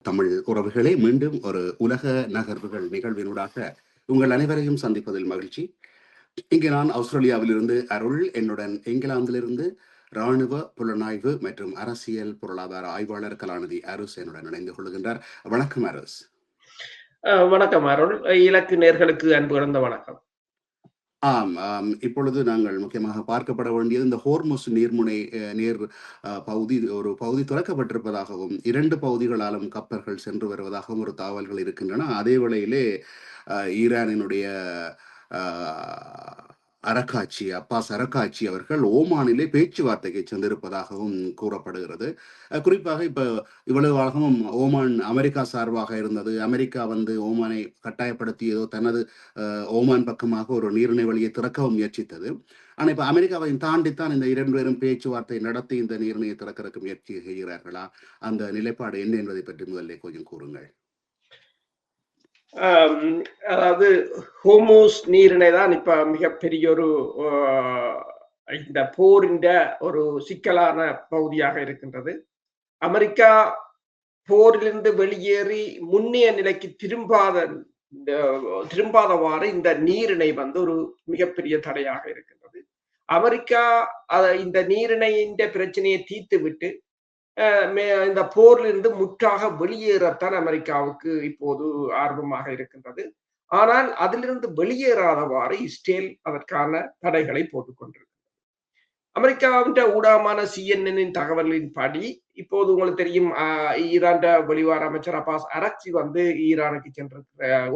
தமிழ் உறவுகளே, மீண்டும் ஒரு உலக நகர்வுகள் நிகழ்வினூடாக உங்கள் அனைவரையும் சந்திப்பதில் மகிழ்ச்சி. இங்கே நான் ஆஸ்திரேலியாவிலிருந்து அருள், என்னுடன் இங்கிலாந்திலிருந்து இராணுவ புலனாய்வு மற்றும் அரசியல் பொருளாதார ஆய்வாளர் கலாநிதி அரசு என்னுடன் இணைந்து கொள்கின்றார். வணக்கம் அரசு. வணக்கம் அருள். இலக்கு நேர்களுக்கு அன்பு கலந்த வணக்கம். இப்பொழுது நாங்கள் முக்கியமாக பார்க்கப்பட வேண்டியது இந்த ஹோர்முஸ் நீர்முனை நீர் ஒரு பகுதி திறக்கப்பட்டிருப்பதாகவும் 2 பகுதிகளாலும் கப்பல்கள் சென்று வருவதாகவும் ஒரு தகவல்கள் இருக்கின்றன. அதே வேளையிலே ஈரானினுடைய அப்பாஸ் அரக்காட்சி அவர்கள் ஓமானிலே பேச்சுவார்த்தைக்கு சென்றிருப்பதாகவும் கூறப்படுகிறது. குறிப்பாக இப்ப இவ்வளவு காலமும் ஓமான் அமெரிக்கா சார்பாக இருந்தது. அமெரிக்கா ஓமானை கட்டாயப்படுத்தியதோ தனது ஓமான் பக்கமாக ஒரு நீரிணை வழியை திறக்கவும் முயற்சித்தது. ஆனா இப்ப அமெரிக்காவை தாண்டித்தான் இந்த 2 பேரும் பேச்சுவார்த்தை நடத்தி இந்த நீரிணையை திறக்கிறதுக்கு முயற்சி செய்கிறார்களா? அந்த நிலைப்பாடு என்ன என்பதை பற்றி முதல்ல கொஞ்சம் கூறுங்கள். அதாவது ஹோர்முஸ் நீரிணை தான் இப்ப மிகப்பெரிய ஒரு இந்த போரின் ஒரு சிக்கலான பகுதியாக இருக்கின்றது. அமெரிக்கா போரிலிருந்து வெளியேறி முன்னைய நிலைக்கு திரும்பாதவாறு இந்த நீரிணை ஒரு மிகப்பெரிய தடையாக இருக்கின்றது. அமெரிக்கா இந்த நீரிணையின் பிரச்சனையை தீர்த்து விட்டு இந்த போரிலிருந்து முற்றாக வெளியேறத்தான் அமெரிக்காவுக்கு இப்போது ஆர்வமாக இருக்கின்றது. ஆனால் அதிலிருந்து வெளியேறாதவாறு இஸ்ரேல் அதற்கான தடைகளை போட்டுக் கொண்டிருக்கிறது. அமெரிக்காவின் ஊடகமான CNN தகவலின்படி இப்போது உங்களுக்கு தெரியும், ஈரான் வெளிவார அமைச்சர் அப்பாஸ் அரக்சி ஈரானுக்கு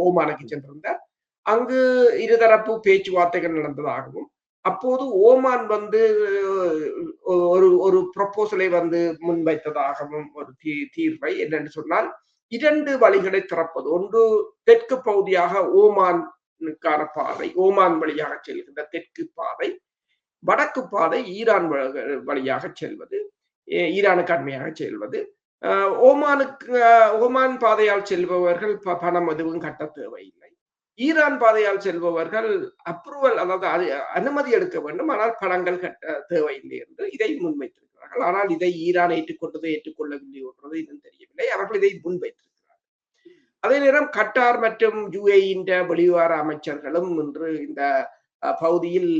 ஓமானுக்கு சென்றிருந்தார். அங்கு இருதரப்பு பேச்சுவார்த்தைகள் நடந்ததாகவும் அப்போது ஓமான் ஒரு ப்ரொபோசலை முன்வைத்ததாகவும் ஒரு தீர்வை என்னென்று சொன்னால் 2 வழிகளை திறப்பது. ஒன்று தெற்கு பகுதியாக ஓமானுக்கான பாதை, ஓமான் வழியாக செல்கின்ற தெற்கு பாதை, வடக்கு பாதை ஈரான் வழியாக செல்வது, ஈரானுக்கு அண்மையாக செல்வது. ஓமான் பாதையால் செல்பவர்கள் பணம் எதுவும் கட்ட தேவையில்லை. ஈரான் பாதையால் செல்பவர்கள் அப்ரூவல், அதாவது அனுமதி எடுக்க வேண்டும், ஆனால் பணங்கள் கட்ட தேவையில்லை என்று இதை முன்வைத்திருக்கிறார்கள். ஆனால் இதை ஈரான் ஏற்றுக்கொள்ளவில்லை என்றது இன்னும் தெரியவில்லை. அவர்கள் இதை முன்வைத்திருக்கிறார்கள். அதே நேரம் கட்டார் மற்றும் UAE வெளிவார அமைச்சர்களும் இன்று இந்த பகுதியில்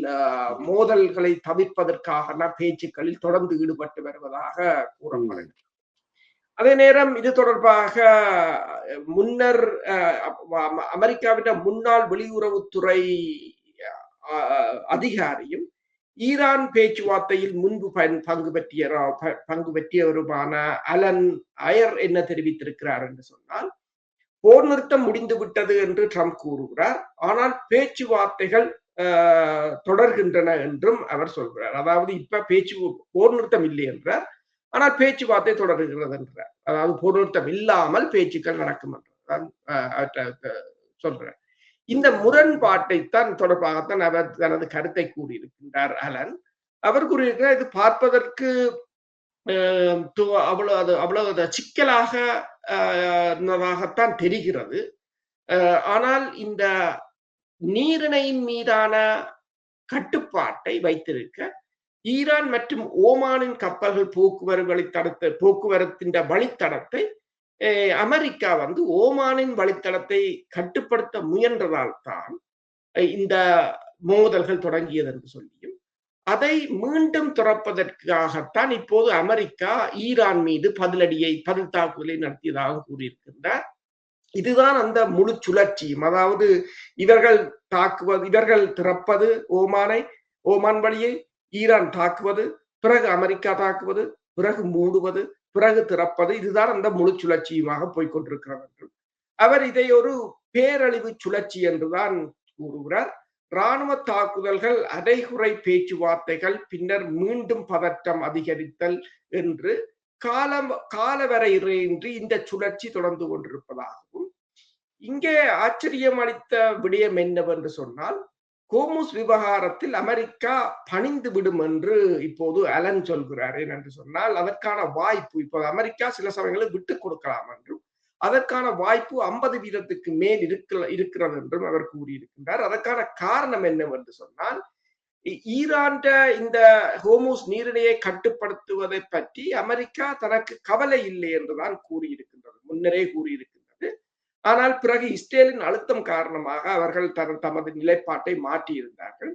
மோதல்களை தவிர்ப்பதற்கான பேச்சுக்களில் தொடர்ந்து ஈடுபட்டு வருவதாக கூறப்படுகிறது. அதே நேரம் இது தொடர்பாக முன்னர் அமெரிக்காவின் முன்னாள் வெளியுறவுத்துறை அதிகாரியும் ஈரான் பேச்சுவார்த்தையில் முன்பு பங்கு பற்றியவருமான அலன் அயர் என்ன தெரிவித்திருக்கிறார் என்று சொன்னால், போர் நிறுத்தம் முடிந்து விட்டது என்று ட்ரம்ப் கூறுகிறார், ஆனால் பேச்சுவார்த்தைகள் தொடர்கின்றன என்றும் அவர் சொல்கிறார். அதாவது இப்ப போர் நிறுத்தம் இல்லை என்றார், ஆனால் பேச்சுவார்த்தை தொடர்கிறது என்றார். அதாவது போர் நிறுத்தம் இல்லாமல் பேச்சுக்கள் நடக்கும் என்று சொல்றார். இந்த முரண்பாட்டைத்தான் தொடர்பாகத்தான் அவர் தனது கருத்தை கூறியிருக்கின்றார் அலன். அவர் கூறியிருக்கிறார், இது பார்ப்பதற்கு அவ்வளவு சிக்கலாகத்தான் தெரிகிறது. ஆனால் இந்த நீரிணையின் மீதான கட்டுப்பாட்டை வைத்திருக்க ஈரான் மற்றும் ஓமானின் கப்பல்கள் போக்குவரத்தின் வழித்தடத்தை அமெரிக்கா ஓமானின் வழித்தடத்தை கட்டுப்படுத்த முயன்றதால் தான் இந்த மோதல்கள் தொடங்கியது என்று சொல்லியும், அதை மீண்டும் திறப்பதற்காகத்தான் இப்போது அமெரிக்கா ஈரான் மீது பதில் தாக்குதலை நடத்தியதாக கூறியிருக்கின்றார். இதுதான் அந்த முழு சுழற்சியும். அதாவது இவர்கள் திறப்பது ஓமான் வழியை, ஈரான் தாக்குவது, பிறகு அமெரிக்கா தாக்குவது, பிறகு மூடுவது, பிறகு திறப்பது, இதுதான் அந்த முழு சுழற்சியுமாக போய்கொண்டிருக்கிறது என்றும் அவர் இதை ஒரு பேரழிவு சுழற்சி என்றுதான் கூறுகிறார். இராணுவ தாக்குதல்கள், அரைகுறை பேச்சுவார்த்தைகள், பின்னர் மீண்டும் பதற்றம் அதிகரித்தல் என்று காலவரையின்றி இந்த சுழற்சி தொடர்ந்து கொண்டிருப்பதாகவும், இங்கே ஆச்சரியம் அளித்த விடயம் என்னவென்று சொன்னால், ஹோர்முஸ் விவகாரத்தில் அமெரிக்கா பணிந்து விடும் என்று இப்போது அலன் சொல்கிறார். என்று சொன்னால் அதற்கான வாய்ப்பு இப்போது அமெரிக்கா சில சமயங்களில் விட்டுக் கொடுக்கலாம் என்றும், அதற்கான வாய்ப்பு 50% மேல் இருக்கிறது என்றும் அவர் கூறியிருக்கின்றார். அதற்கான காரணம் என்னவென்று சொன்னால், ஈரான் இந்த ஹோமூஸ் நீரிணையை கட்டுப்படுத்துவதை பற்றி அமெரிக்கா தனக்கு கவலை இல்லை என்றுதான் கூறியிருக்கின்றது, முன்னரே கூறியிருக்கின்றது. ஆனால் பிறகு இஸ்ரேலின் அழுத்தம் காரணமாக அவர்கள் தமது நிலைப்பாட்டை மாற்றியிருந்தார்கள்.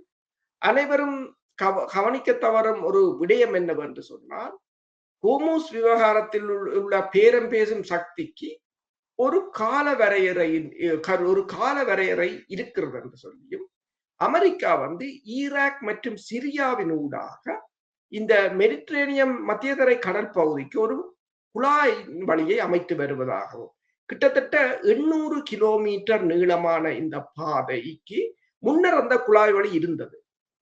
அனைவரும் கவனிக்க தவறும் ஒரு விடயம் என்னவென்று சொன்னால், ஹோமூஸ் விவகாரத்தில் உள்ள பேரம் பேசும் சக்திக்கு ஒரு கால வரையறை இருக்கிறது என்று சொல்லியும், அமெரிக்கா ஈராக் மற்றும் சிரியாவின் ஊடாக இந்த மெடிட்டரேனியம் மத்தியதரை கடல் பகுதிக்கு ஒரு குழாய் வழியை அமைத்து வருவதாகவும், கிட்டத்தட்ட 800 கிலோமீட்டர் நீளமான இந்த பாதைக்கு முன்னர் அந்த குழாய் வழி இருந்தது.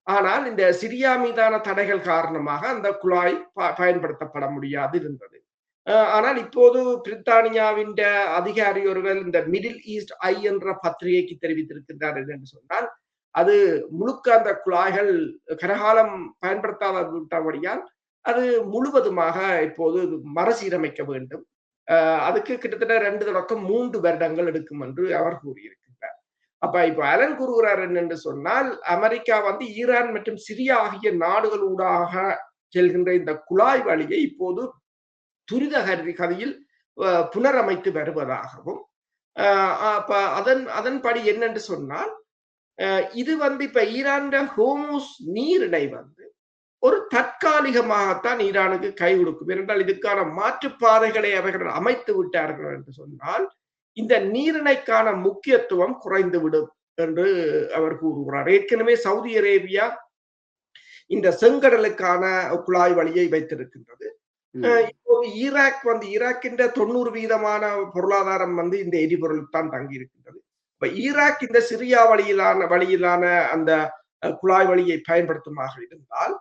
ஆனால் இந்த சிரியா மீதான தடைகள் காரணமாக அந்த குழாய் பயன்படுத்தப்பட முடியாது இருந்தது. ஆனால் இப்போது பிரித்தானியாவின் அதிகாரி ஒருவர் இந்த மிடில் ஈஸ்ட் ஐ என்ற பத்திரிகைக்கு தெரிவித்திருக்கின்றார் என்று சொன்னால், அது முழுக்க அந்த குழாய்கள் கரகாலம் பயன்படுத்தாத விட்டபடியால் அது முழுவதுமாக இப்போது மறுசீரமைக்க வேண்டும். அதுக்கு கிட்டத்தட்ட 2 தொடக்கம் 3 வருடங்கள் எடுக்கும் என்று அவர் கூறியிருக்கின்றார். அப்ப இப்ப அலன் கூறுகிறார் என்று சொன்னால், அமெரிக்கா ஈரான் மற்றும் சிரியா ஆகிய நாடுகளூடாக செல்கின்ற இந்த குழாய் வழியை இப்போது துரித கதியில் புனரமைத்து வருவதாகவும், அப்ப அதன்படி என்னென்று சொன்னால், இது இப்ப ஈரான் ஹோமூஸ் நீரிணை ஒரு தற்காலிகமாகத்தான் ஈரானுக்கு கை கொடுக்கும். ஏனென்றால் இதுக்கான மாற்றுப்பாதைகளை அவர்கள் அமைத்து விட்டார்கள் என்று சொன்னால், இந்த நீரிணைக்கான முக்கியத்துவம் குறைந்துவிடும் என்று அவர் கூறுகிறார். ஏற்கனவே சவுதி அரேபியா இந்த செங்கடலுக்கான குழாய் வழியை வைத்திருக்கின்றது. இப்போது ஈராக்கின் 90% பொருளாதாரம் இந்த எரிபொருள் தான் தங்கி இருக்கின்றது. இப்ப ஈராக் இந்த சிரியா வழியிலான அந்த குழாய் வழியை பயன்படுத்துமாக இருந்தால்,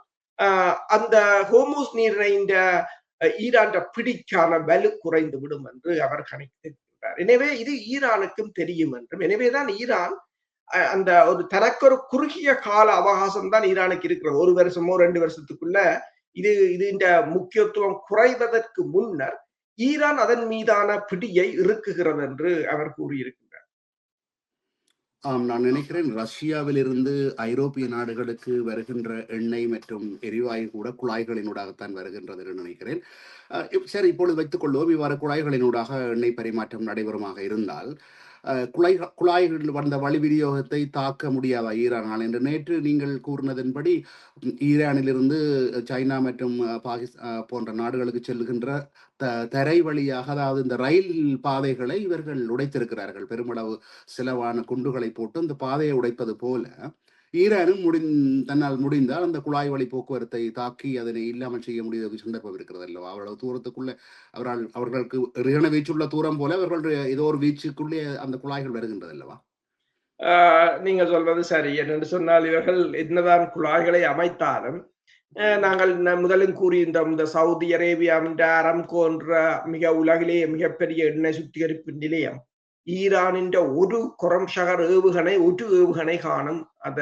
அந்த ஹோமூஸ் நீரிணையின் ஈரான் பிடிக்கான வலு குறைந்து விடும் என்று அவர் கணித்திருக்கிறார். எனவே இது ஈரானுக்கும் தெரியும் என்றும், எனவேதான் ஈரான் அந்த தனக்கு ஒரு குறுகிய கால அவகாசம் தான் ஈரானுக்கு இருக்கிறது. 1 வருஷமோ 2 வருஷத்துக்குள்ள இது இந்த முக்கியத்துவம் குறைவதற்கு முன்னர் ஈரான் அதன் மீதான பிடியை இறுக்குகிறது என்று அவர் கூறியிருக்கிறார். நான் நினைக்கிறேன் ரஷ்யாவிலிருந்து ஐரோப்பிய நாடுகளுக்கு வருகின்ற எண்ணெய் மற்றும் எரிவாயு கூட குழாய்களினூடாகத்தான் வருகின்றது என்று நினைக்கிறேன். சரி, இப்பொழுது வைத்துக் கொள்வோம், இவ்வாறு குழாய்களினூடாக எண்ணெய் பரிமாற்றம் நடைபெறுமாக இருந்தால் குழாய்கள் வந்த வழி விநியோகத்தை தாக்க முடியாதா ஈரானால் என்று நேற்று நீங்கள் கூறினதன்படி ஈரானிலிருந்து சைனா மற்றும் போன்ற நாடுகளுக்கு செல்கின்ற தரை வழியாக, அதாவது இந்த ரயில் பாதைகளை இவர்கள் உடைத்திருக்கிறார்கள். பெருமளவு செலவான குண்டுகளை போட்டு அந்த பாதையை உடைப்பது போல ஈரானும் தன்னால் முடிந்தால் அந்த குழாய் வழி போக்குவரத்தை தாக்கி அதனை இல்லாமல் செய்ய முடியாத சந்தர்ப்பம் இருக்கிறது அல்லவா? அவ்வளவு தூரத்துக்குள்ள அவர்களுக்கு ரிகண வீச்சுள்ள தூரம் போல அவர்கள் ஏதோ ஒரு வீச்சுக்குள்ளே அந்த குழாய்கள் வருகின்றது அல்லவா? நீங்க சொல்றது சரி. என்னென்று சொன்னால், இவர்கள் என்னதான் குழாய்களை அமைத்தாலும், நாங்கள் முதலில் கூறியிருந்த இந்த சவுதி அரேபியா அரம்கோ என்ற உலகிலேயே மிகப்பெரிய எண்ணெய் சுத்திகரிப்பு நிலையம் ஈரானின் ஒரு கொரம்ஷகர் ஏவுகணை காணும் அந்த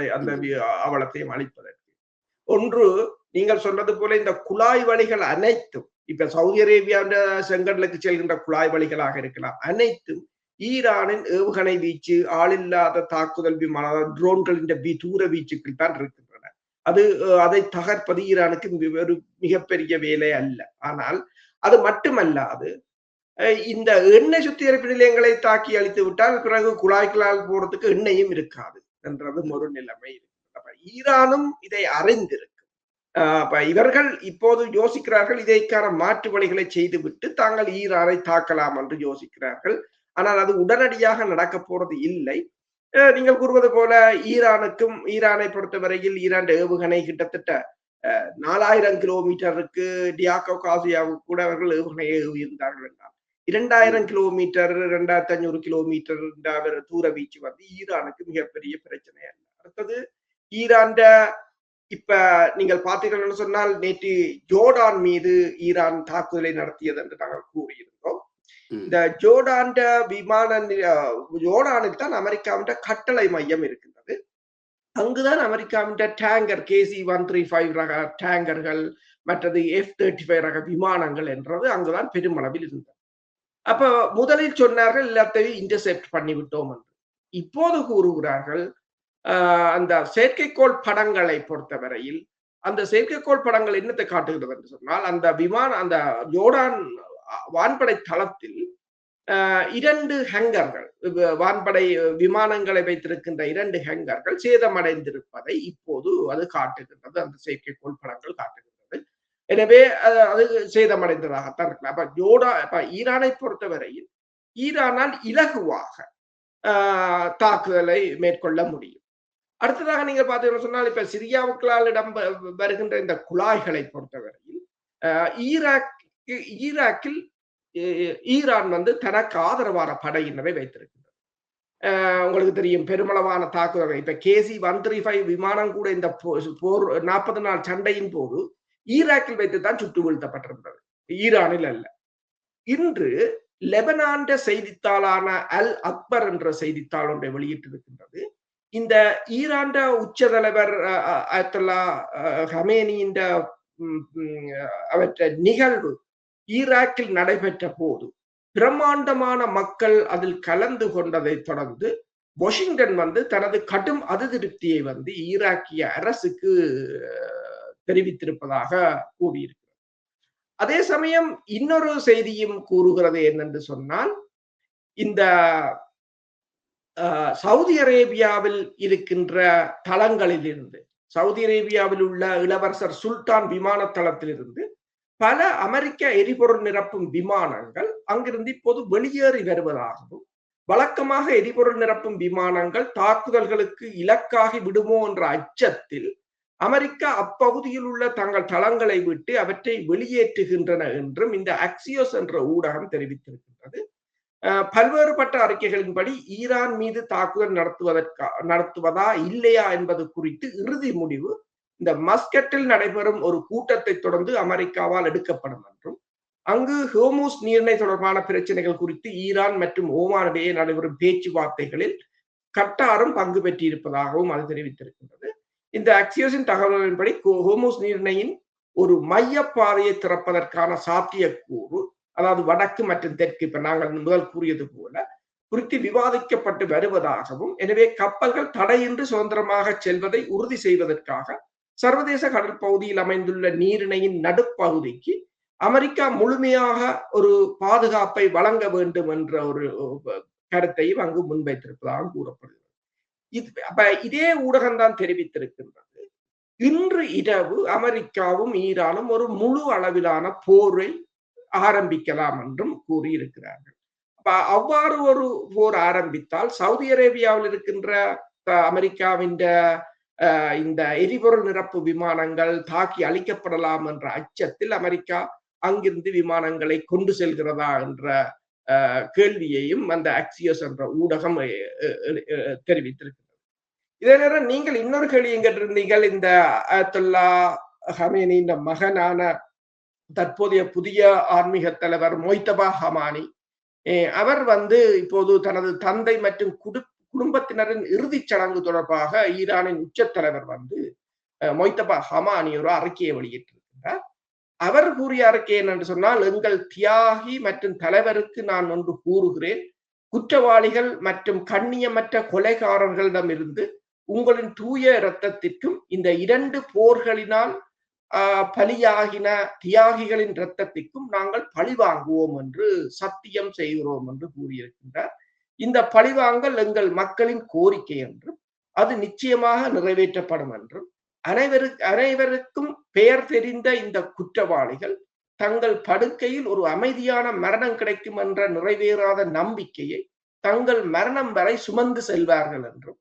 அவலத்தையும் அளிப்பதற்கு. ஒன்று, நீங்கள் சொன்னது போல இந்த குழாய் வழிகள் அனைத்தும், இப்ப சவுதி அரேபியா செங்கடலுக்கு செல்கின்ற குழாய் வழிகளாக இருக்கலாம், அனைத்தும் ஈரானின் ஏவுகணை வீச்சு, ஆளில்லாத தாக்குதல் விமான ட்ரோன்களின் தூர வீச்சுக்கள் தான் இருக்கின்றன. அதை தகர்ப்பது ஈரானுக்கு ஒரு மிகப்பெரிய வேலை அல்ல. ஆனால் அது மட்டுமல்லாது, இந்த எண்ணெய் சுத்திகரிப்பு நிலையங்களை தாக்கி அழித்து விட்டால் பிறகு குழாய்களால் போறதுக்கு எண்ணெயும் இருக்காது என்றதும் ஒரு நிலைமை இருக்கு. ஈரானும் இதை அறிந்திருக்கு. இவர்கள் இப்போது யோசிக்கிறார்கள், இதற்கான மாற்று வழிகளை செய்துவிட்டு தாங்கள் ஈரானை தாக்கலாம் என்று யோசிக்கிறார்கள். ஆனால் அது உடனடியாக நடக்க போறது இல்லை. நீங்கள் கூறுவது போல ஈரானை பொறுத்தவரையில் ஈரான் ஏவுகணை கிட்டத்தட்ட 4000 கிலோமீட்டருக்கு டியாக்கோ காசியாவுக்கு கூட அவர்கள் ஏவுகணையை ஏவியிருந்தார்கள் என்றால் 2000 கிலோமீட்டர் 2500 கிலோமீட்டர் தூர வீச்சு ஈரானுக்கு மிகப்பெரிய பிரச்சனை அல்ல. அடுத்தது ஈரான் இப்ப நீங்கள் பார்த்தீர்கள் சொன்னால், நேற்று ஜோர்டான் மீது ஈரான் தாக்குதலை நடத்தியது என்று நாங்கள் கூறியிருந்தோம். இந்த ஜோர்டானில் தான் அமெரிக்காவின் கட்டளை மையம் இருக்கின்றது. அங்குதான் அமெரிக்காவின் டேங்கர் KC-135 ரக டேங்கர்கள், மற்றது F-35 ரக விமானங்கள் என்றது அங்குதான் பெருமளவில் இருந்தது. அப்ப முதலில் சொன்னார்கள் எல்லாத்தையும் இன்டர்செப்ட் பண்ணிவிட்டோம் என்று. இப்போது கூறுகிறார்கள் அந்த செயற்கைக்கோள் படங்களை பொறுத்தவரையில் அந்த செயற்கைக்கோள் படங்கள் என்னத்தை காட்டுகிறது என்று சொன்னால் அந்த அந்த ஜோர்டான் வான்படை தளத்தில் 2 ஹேங்கர்கள் வான்படை விமானங்களை வைத்திருக்கின்ற 2 ஹேங்கர்கள் சேதமடைந்திருப்பதை இப்போது அது காட்டுகின்றது. அந்த செயற்கைக்கோள் படங்கள் காட்டுகின்றது. எனவே அது சேதமடைந்ததாகத்தான் இருக்கலாம். அப்ப ஈரானை பொறுத்தவரையில் ஈரானால் இலகுவாக தாக்குதலை மேற்கொள்ள முடியும். அடுத்ததாக நீங்க பார்த்தீங்கன்னு சொன்னால் இப்ப சிரியாவுக்களால் வருகின்ற இந்த குழாய்களை பொறுத்தவரையில் ஈராக்கில் ஈரான் வந்து தனக்கு ஆதரவான படையினரை வைத்திருக்கின்றது. உங்களுக்கு தெரியும் பெருமளவான தாக்குதல்கள் இப்ப KC-135 விமானம் கூட இந்த போர் 40 நாள் சண்டையின் போது ஈராக்கில் வைத்துத்தான் சுட்டு வீழ்த்தப்பட்டிருந்தது, ஈரானில் அல்ல. இன்று லெபனான் செய்தித்தாளான அல் அக்பர் என்ற செய்தித்தாள் ஒன்றை வெளியிட்டிருக்கின்றது. இந்த ஈரான் உச்ச தலைவர் அயத்துல்லா ஹமேனியின் அவற்றை நிகழ்வு ஈராக்கில் நடைபெற்ற போது பிரம்மாண்டமான மக்கள் அதில் கலந்து கொண்டதை தொடர்ந்து வாஷிங்டன் வந்து தனது கடும் அதிருப்தியை வந்து ஈராக்கிய அரசுக்கு தெரிவித்திருப்பதாக கூறியிருக்கிறது. அதே சமயம் இன்னொரு செய்தியும் கூறுகிறது என்னென்று சொன்னால் இந்த சவுதி அரேபியாவில் இருக்கின்ற தளங்களிலிருந்து சவுதி அரேபியாவில் உள்ள இளவரசர் சுல்தான் விமான தளத்திலிருந்து பல அமெரிக்க எரிபொருள் நிரப்பும் விமானங்கள் அங்கிருந்து இப்போது வெளியேறி வருவதாகவும் வழக்கமாக எரிபொருள் நிரப்பும் விமானங்கள் தாக்குதல்களுக்கு இலக்காகி விடுமோ என்ற அச்சத்தில் அமெரிக்கா அப்பகுதியில் உள்ள தங்கள் தளங்களை விட்டு அவற்றை வெளியேற்றுகின்றன என்றும் இந்த அக்சியோஸ் என்ற ஊடகம் தெரிவித்திருக்கின்றது. பல்வேறுபட்ட அறிக்கைகளின்படி ஈரான் மீது தாக்குதல் நடத்துவதா இல்லையா என்பது குறித்து இறுதி முடிவு இந்த மஸ்கட்டில் நடைபெறும் ஒரு கூட்டத்தை தொடர்ந்து அமெரிக்காவால் எடுக்கப்படும் என்றும் அங்கு ஹோர்முஸ் நீரிணை தொடர்பான பிரச்சனைகள் குறித்து ஈரான் மற்றும் ஓமான் இடையே நடைபெறும் பேச்சுவார்த்தைகளில் கட்டாரும் பங்கு பெற்றிருப்பதாகவும் அது தெரிவித்திருக்கின்றது. இந்த அக்சியோஸின் தகவல்களின்படி ஹோர்முஸ் நீரிணையின் ஒரு மைய பாதையை திறப்பதற்கான சாத்தியக்கூறு, அதாவது வடக்கு மற்றும் தெற்கு, இப்ப நாங்கள் முதல் கூறியது போல குறித்து விவாதிக்கப்பட்டு வருவதாகவும், எனவே கப்பல்கள் தடையின்றி சுதந்திரமாக செல்வதை உறுதி செய்வதற்காக சர்வதேச கடல் பகுதியில் அமைந்துள்ள நீரிணையின் நடுப்பகுதிக்கு அமெரிக்கா முழுமையாக ஒரு பாதுகாப்பை வழங்க வேண்டும் என்ற ஒரு கருத்தையும் அங்கு முன்வைத்திருப்பதாக கூறப்படுகிறது. அப்ப இதே ஊடகம் தான் தெரிவித்திருக்கின்றது, இன்று இரவு அமெரிக்காவும் ஈரானும் ஒரு முழு அளவிலான போரை ஆரம்பிக்கலாம் என்றும் கூறியிருக்கிறார்கள். அப்ப அவ்வாறு ஒரு போர் ஆரம்பித்தால் சவுதி அரேபியாவில் இருக்கின்ற அமெரிக்காவின் இந்த எரிபொருள் நிரப்பு விமானங்கள் தாக்கி அழிக்கப்படலாம் என்ற அச்சத்தில் அமெரிக்கா அங்கிருந்து விமானங்களை கொண்டு செல்கிறதா என்ற கேள்வியையும் அந்த அக்சியோஸ் என்ற ஊடகம் தெரிவித்திருக்கிறது. இதே நேரம் நீங்கள் இன்னொரு கேள்வி கேட்டிருந்தீர்கள், இந்த அயத்துல்லா ஹமேனியின் மகனான தற்போதைய புதிய ஆன்மீக தலைவர் மொய்தபா ஹமானி, அவர் வந்து இப்போது தனது தந்தை மற்றும் குடும்பத்தினரின் இறுதிச் சடங்கு தொடர்பாக ஈரானின் உச்ச தலைவர் வந்து மொய்தபா ஹமானி ஒரு அறிக்கையை வெளியிட்டிருக்கிறார். அவர் கூறிய அறிக்கை என்னென்று சொன்னால், எங்கள் தியாகி மற்றும் தலைவருக்கு நான் ஒன்று கூறுகிறேன், குற்றவாளிகள் மற்றும் கண்ணியமற்ற கொலைகாரர்களிடமிருந்து உங்களின் தூய இரத்தத்திற்கும் இந்த 2 போர்களினால் பலியாகின தியாகிகளின் இரத்தத்திற்கும் நாங்கள் பழி வாங்குவோம் என்று சத்தியம் செய்கிறோம் என்று கூறியிருக்கின்றார். இந்த பழிவாங்கல் எங்கள் மக்களின் கோரிக்கை என்றும் அது நிச்சயமாக நிறைவேற்றப்படும் என்றும் அனைவருக்கும் பெயர் தெரிந்த இந்த குற்றவாளிகள் தங்கள் படுக்கையில் ஒரு அமைதியான மரணம் கிடைக்கும் என்ற நிறைவேறாத நம்பிக்கையை தங்கள் மரணம் வரை சுமந்து செல்வார்கள் என்றும்,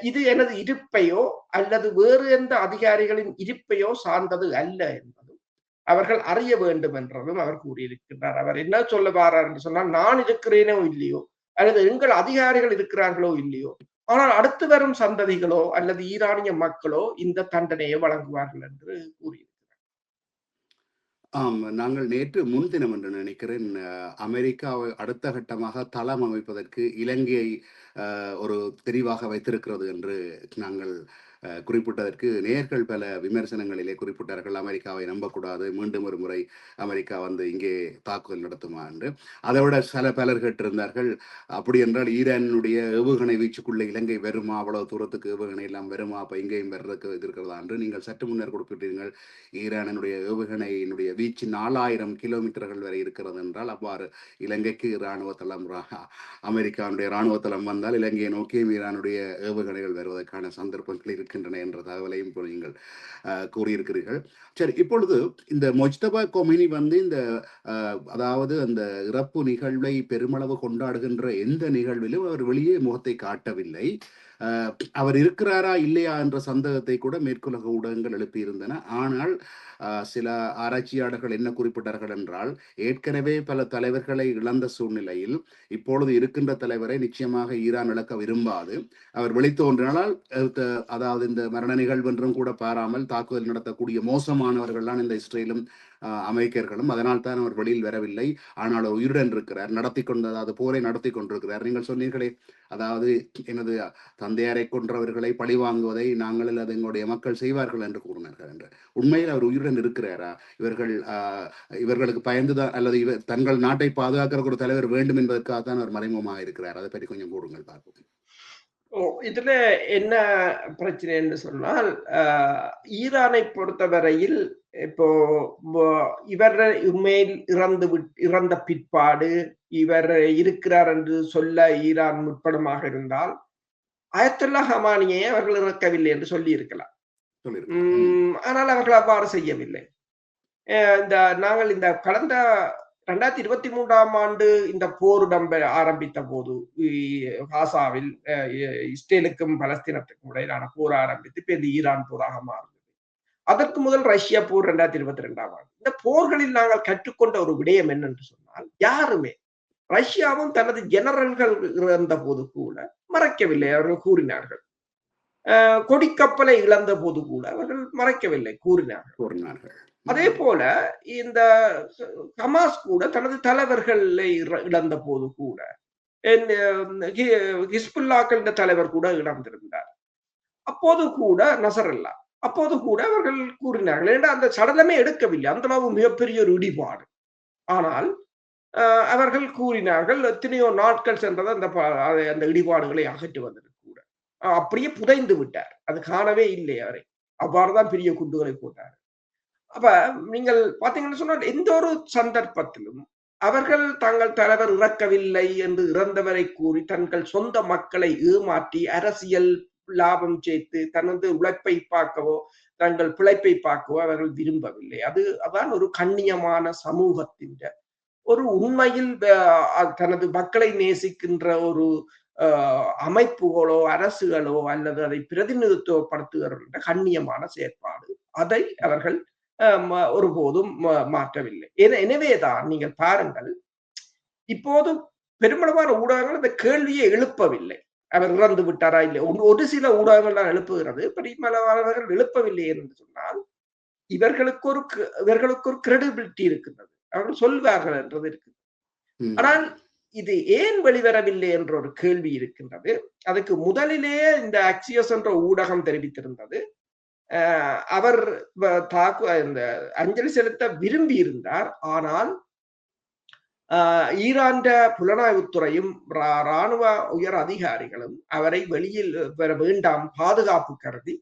இது எனது இருப்பையோ அல்லது வேறு எந்த அதிகாரிகளின் இருப்பையோ சார்ந்தது அல்ல என்பதும் அவர்கள் அறிய வேண்டும் என்றதும் அவர் கூறியிருக்கின்றார். அவர் என்ன சொல்ல வாரார் என்று சொன்னால், நான் இருக்கிறேனோ இல்லையோ அல்லது எங்கள் அதிகாரிகள் இருக்கிறார்களோ இல்லையோ, ஆனால் அடுத்து வரும் சந்ததிகளோ அல்லது ஈரானிய மக்களோ இந்த தண்டனையை வழங்குவார்கள் என்று கூறியிருக்கிறார். ஆம், நாங்கள் நேற்று முன்தினம் என்று நினைக்கிறேன், அமெரிக்காவை அடுத்த கட்டமாக தளம் அமைப்பதற்கு இலங்கையை ஒரு தெரிவாக வைத்திருக்கிறது என்று நாங்கள் குறிப்பிட்டதற்கு நேர்கள் பல விமர்சனங்களிலே குறிப்பிட்டார்கள், அமெரிக்காவை நம்பக்கூடாது, மீண்டும் ஒரு முறை அமெரிக்கா வந்து இங்கே தாக்குதல் நடத்துமா என்று. அதை விட பலர் கேட்டிருந்தார்கள், அப்படி என்றால் ஈரானுடைய ஏவுகணை வீச்சுக்குள்ளே இலங்கை வருமா, அவ்வளவு தூரத்துக்கு ஏவுகணை எல்லாம் வருமா, அப்போ இங்கேயும் வர்றதுக்கு இது இருக்கிறதா என்று. நீங்கள் சற்று முன்னர் குறிப்பிட்டீர்கள், ஈரானினுடைய ஏவுகணையினுடைய வீச்சு 4000 கிலோமீட்டர்கள் வரை இருக்கிறது என்றால், அவ்வாறு இலங்கைக்கு இராணுவ தளம் அமெரிக்காவுடைய இராணுவ தளம் வந்தால் இலங்கையை நோக்கியும் ஈரானுடைய ஏவுகணைகள் வருவதற்கான சந்தர்ப்பங்கள் இருக்கின்றன என்ற தகவலையும் இப்போ நீங்கள் கூறியிருக்கிறீர்கள். சரி, இப்பொழுது இந்த மொஜ்தபா கொமினி வந்து இந்த அதாவது அந்த இறப்பு நிகழ்வை பெருமளவு கொண்டாடுகின்ற எந்த நிகழ்விலும் அவர் வெளியே முகத்தை காட்டவில்லை. அவர் இருக்கிறாரா இல்லையா என்ற சந்தேகத்தை கூட மேற்குலக ஊடகங்கள் எழுப்பியிருந்தன. ஆனால் சில ஆராய்ச்சியாளர்கள் என்ன குறிப்பிட்டார்கள் என்றால், ஏற்கனவே பல தலைவர்களை இழந்த சூழ்நிலையில் இப்பொழுது இருக்கின்ற தலைவரை நிச்சயமாக ஈரான் இழக்க விரும்பாது. அவர் வெளித்தோன்றினால் அதாவது இந்த மரண நிகழ்வு என்றும் கூட பாராமல் தாக்குதல் நடத்தக்கூடிய மோசமானவர்கள்தான் இந்த இஸ்ரேலும் அமெரிக்கர்களும். அதனால் தான் அவர் வெளியில் வரவில்லை. ஆனால் உயிருடன் இருக்கிறார், அதாவது போரை நடத்தி கொண்டிருக்கிறார். நீங்கள் சொன்னீர்களே, அதாவது எனது தந்தையாரை கொன்றவர்களை பழி வாங்குவதை நாங்கள் அல்லது எங்களுடைய மக்கள் செய்வார்கள் என்று கூறினார்கள் என்று. உண்மையில் அவர் உயிருடன் இருக்கிறாரா? இவர்களுக்கு பயந்துதான் அல்லது தங்கள் நாட்டை பாதுகாக்கிற ஒரு தலைவர் வேண்டும் என்பதற்காக தான் அவர் மறைமுகமாக இருக்கிறார்? அதை பற்றி கொஞ்சம் கூறுங்கள், பார்ப்போம். இதுல என்ன பிரச்சனை என்று சொன்னால், ஈரானை பொறுத்தவரையில் இப்போ இவர் உண்மையில் இறந்த பிற்பாடு இவர் இருக்கிறார் என்று சொல்ல ஈரான் முற்படமாக இருந்தால், அயத்துல்லா ஹமானியை அவர்கள் இறக்கவில்லை என்று சொல்லி இருக்கலாம். ஆனால் அவர்கள் அவ்வாறு செய்யவில்லை. நாங்கள் இந்த கடந்த 2023ஆம் ஆண்டு இந்த போர் ஆரம்பித்த போது காசாவில் இஸ்ரேலுக்கும் பலஸ்தீனத்துக்கும் இடையிலான போர் ஆரம்பித்து இப்ப இந்த ஈரான் போராக மாறுது. அதற்கு முதல் ரஷ்யா போர் 2022ஆம் ஆண்டு. இந்த போர்களில் நாங்கள் கற்றுக்கொண்ட ஒரு விடயம் என்னென்று சொன்னால், யாருமே ரஷ்யாவும் தனது ஜெனரல்கள் இறந்த போது கூட மறைக்கவில்லை. அவர்கள் கூறினார்கள். கொடிக்கப்பலை இழந்த போது கூட அவர்கள் மறைக்கவில்லை, கூறினார்கள். அதே போல இந்த ஹமாஸ் கூட தனது தலைவர்களை இழந்த போது கூட ஹிஸ்புல்லாக்கள் தலைவர் கூட இழந்திருந்தார். அப்போது கூட நசரல்லா அப்போது கூட அவர்கள் கூறினார்கள். ஏன்னா அந்த சடலமே எடுக்கவில்லை, அந்த அளவு மிகப்பெரிய ஒரு இடிபாடு. ஆனால் அவர்கள் கூறினார்கள், எத்தனையோ நாட்கள் சென்றது அந்த இடிபாடுகளை அகற்றுவதற்கு கூட அப்படியே புதைந்து விட்டார், அது காணவே இல்லை அவரை. அவ்வாறுதான் பெரிய குண்டுகளை போட்டார். அப்ப நீங்கள் பாத்தீங்கன்னு சொன்னால், எந்த ஒரு சந்தர்ப்பத்திலும் அவர்கள் தங்கள் தலைவர் இறக்கவில்லை என்று இறந்தவரை கூறி தங்கள் சொந்த மக்களை ஏமாற்றி அரசியல் லாபம் சேர்த்து தனது உழைப்பை பார்க்கவோ தங்கள் பிழைப்பை பார்க்கவோ அவர்கள் விரும்பவில்லை. அதான் ஒரு கண்ணியமான சமூகத்தின் ஒரு உண்மையில் தனது மக்களை நேசிக்கின்ற ஒரு அமைப்புகளோ அரசுகளோ அல்லது அதை பிரதிநிதித்துவப்படுத்துகின்ற கண்ணியமான செயற்பாடு. அதை அவர்கள் ஒருபோதும் மாற்றவில்லை. எனவேதான் நீங்கள் பாருங்கள், இப்போது பெருமளவான ஊடகங்கள் அந்த கேள்வியை எழுப்பவில்லை, அவர் இறந்து விட்டாரா இல்லை. ஒரு சில ஊடகங்கள் தான் எழுப்புகிறது, பெருமளவானவர்கள் எழுப்பவில்லை என்று சொன்னால் இவர்களுக்கு ஒரு கிரெடிபிலிட்டி இருக்கின்றது, அவர்கள் சொல்வார்கள் என்றது இருக்கு. ஆனால் இது ஏன் வெளிவரவில்லை என்ற ஒரு கேள்வி இருக்கின்றது. அதுக்கு முதலிலேயே இந்த அக்சியஸ் என்ற ஊடகம் தெரிவித்திருந்தது, அவர் இந்த அஞ்சலி செலுத்த விரும்பி இருந்தார். ஆனால் ஈரான் புலனாய்வுத்துறையும் இராணுவ உயர் அதிகாரிகளும் அவரை வெளியில் வர வேண்டாம், பாதுகாப்பு கருதி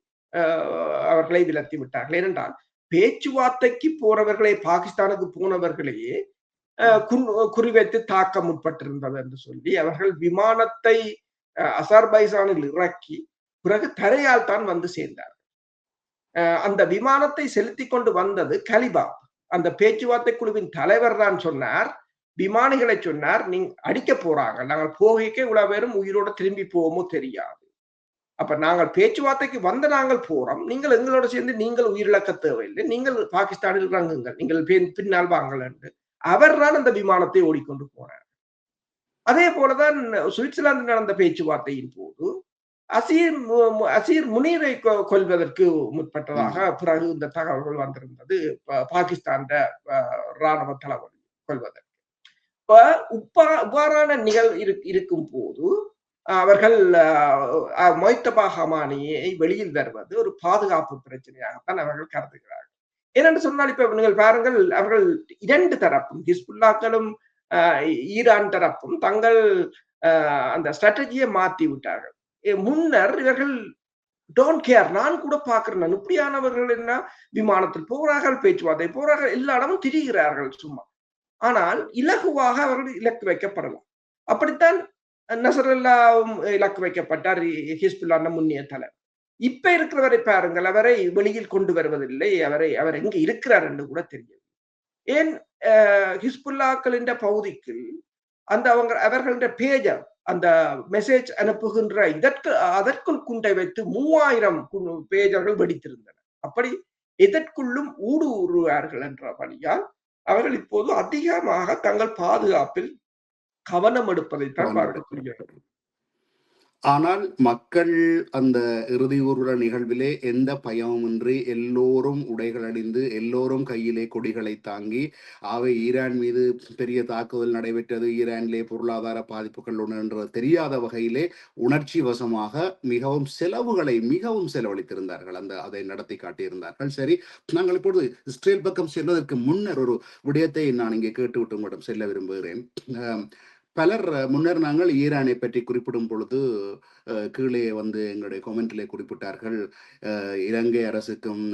அவர்களை விலத்தி விட்டார்கள். ஏனென்றால் பேச்சுவார்த்தைக்கு போறவர்களே, பாகிஸ்தானுக்கு போனவர்களையே குறிவைத்து தாக்க முற்பட்டிருந்தது என்று சொல்லி அவர்கள் விமானத்தை அசர்பைசானில் இறக்கி பிறகு தரையால் தான் வந்து சேர்ந்தார்கள். அந்த விமானத்தை செலுத்தி கொண்டு வந்தது கலிபாப், அந்த பேச்சுவார்த்தை குழுவின் தலைவர் தான் சொன்னார், விமானிகளை சொன்னார், நீங்க அடிக்க போறாங்க, நாங்கள் போகைக்கே இவ்வளவு பேரும் உயிரோட திரும்பி போவோமோ தெரியாது. அப்ப நாங்கள் பேச்சுவார்த்தைக்கு வந்த நாங்கள் போறோம், நீங்கள் எங்களோட சேர்ந்து நீங்கள் உயிரிழக்க தேவையில்லை, நீங்கள் பாகிஸ்தானில் இறங்குங்கள், நீங்கள் பின்னால் வாங்கல் என்று அவர் தான் அந்த விமானத்தை ஓடிக்கொண்டு போனார். அதே போலதான் சுவிட்சர்லாந்து நடந்த பேச்சுவார்த்தையின் போது அசீர் முனீரை கொல்வதற்கு முற்பட்டதாக பிறகு இந்த தகவல்கள் வந்திருந்தது, பாகிஸ்தான் இராணுவ தளபதி கொல்வதற்கு. இவ்வாறான நிகழ்வு இருக்கும் போது அவர்கள் மொய்த்தபா ஹமானியை வெளியில் வருவது ஒரு பாதுகாப்பு பிரச்சனையாகத்தான் அவர்கள் கருதுகிறார்கள். ஏனென்று சொன்னால் இப்ப நீங்கள் பாருங்கள், அவர்கள் 2 தரப்பும் ஹிஸ்புல்லாக்களும் ஈரான் தரப்பும் தங்கள் அந்த ஸ்ட்ராட்டஜியை மாற்றி விட்டார்கள். முன்னர் இவர்கள் டோன்ட் கேர், நான் கூட பார்க்கிறேன் இப்படியானவர்கள் என்ன விமானத்தில் போறார்கள், பேச்சுவார்த்தை போறார்கள், எல்லா இடமும் திரிகிறார்கள் சும்மா. ஆனால் இலகுவாக அவர்கள் இலக்கு வைக்கப்படலாம். அப்படித்தான் நசரல்லாவும் இலக்கு வைக்கப்பட்டார், ஹிஸ்புல்லா முன்னிய தலைவர். இப்ப இருக்கிறவரை பாருங்கள், அவரை வெளியில் கொண்டு வருவதில்லை, அவர் எங்க இருக்கிறார் என்று கூட தெரியும். ஏன் ஹிஸ்புல்லாக்களின் பகுதிக்கு அந்த அவர்களுடைய பேஜர், அந்த மெசேஜ் அனுப்புகின்ற அதற்குள் குண்டை வைத்து 3000 பேஜர்கள் வெடித்திருந்தன. அப்படி எதற்குள்ளும் ஊடுருவார்கள் என்றபடியால் அவர்கள் இப்போது அதிகமாக தங்கள் பாதுகாப்பில் கவனம் எடுப்பதைத்தான் பார்க்கக்கூடியது. ஆனால் மக்கள் அந்த இறுதி ஊர்வல நிகழ்விலே எந்த பயமுமின்றி எல்லோரும் உடைகள் அணிந்து எல்லோரும் கையிலே கொடிகளை தாங்கி அவை ஈரான் மீது பெரிய தாக்குதல் நடைபெற்றது, ஈரானிலே பொருளாதார பாதிப்புகள் ஒன்று தெரியாத வகையிலே உணர்ச்சி வசமாக மிகவும் செலவழித்திருந்தார்கள். அதை நடத்தி காட்டியிருந்தார்கள். சரி, நாங்கள் இப்பொழுது இஸ்ரேல் பக்கம் செல்வதற்கு முன்னர் ஒரு விடயத்தை நான் இங்கே கேட்டுவிட்டு உங்களிடம் செல்ல விரும்புகிறேன். பலர் முன்னர் நாங்கள் ஈரானை பற்றி குறிப்பிடும் பொழுது கீழே வந்து எங்களுடைய கொமெண்ட்டிலே குறிப்பிட்டார்கள், இலங்கை அரசுக்கும்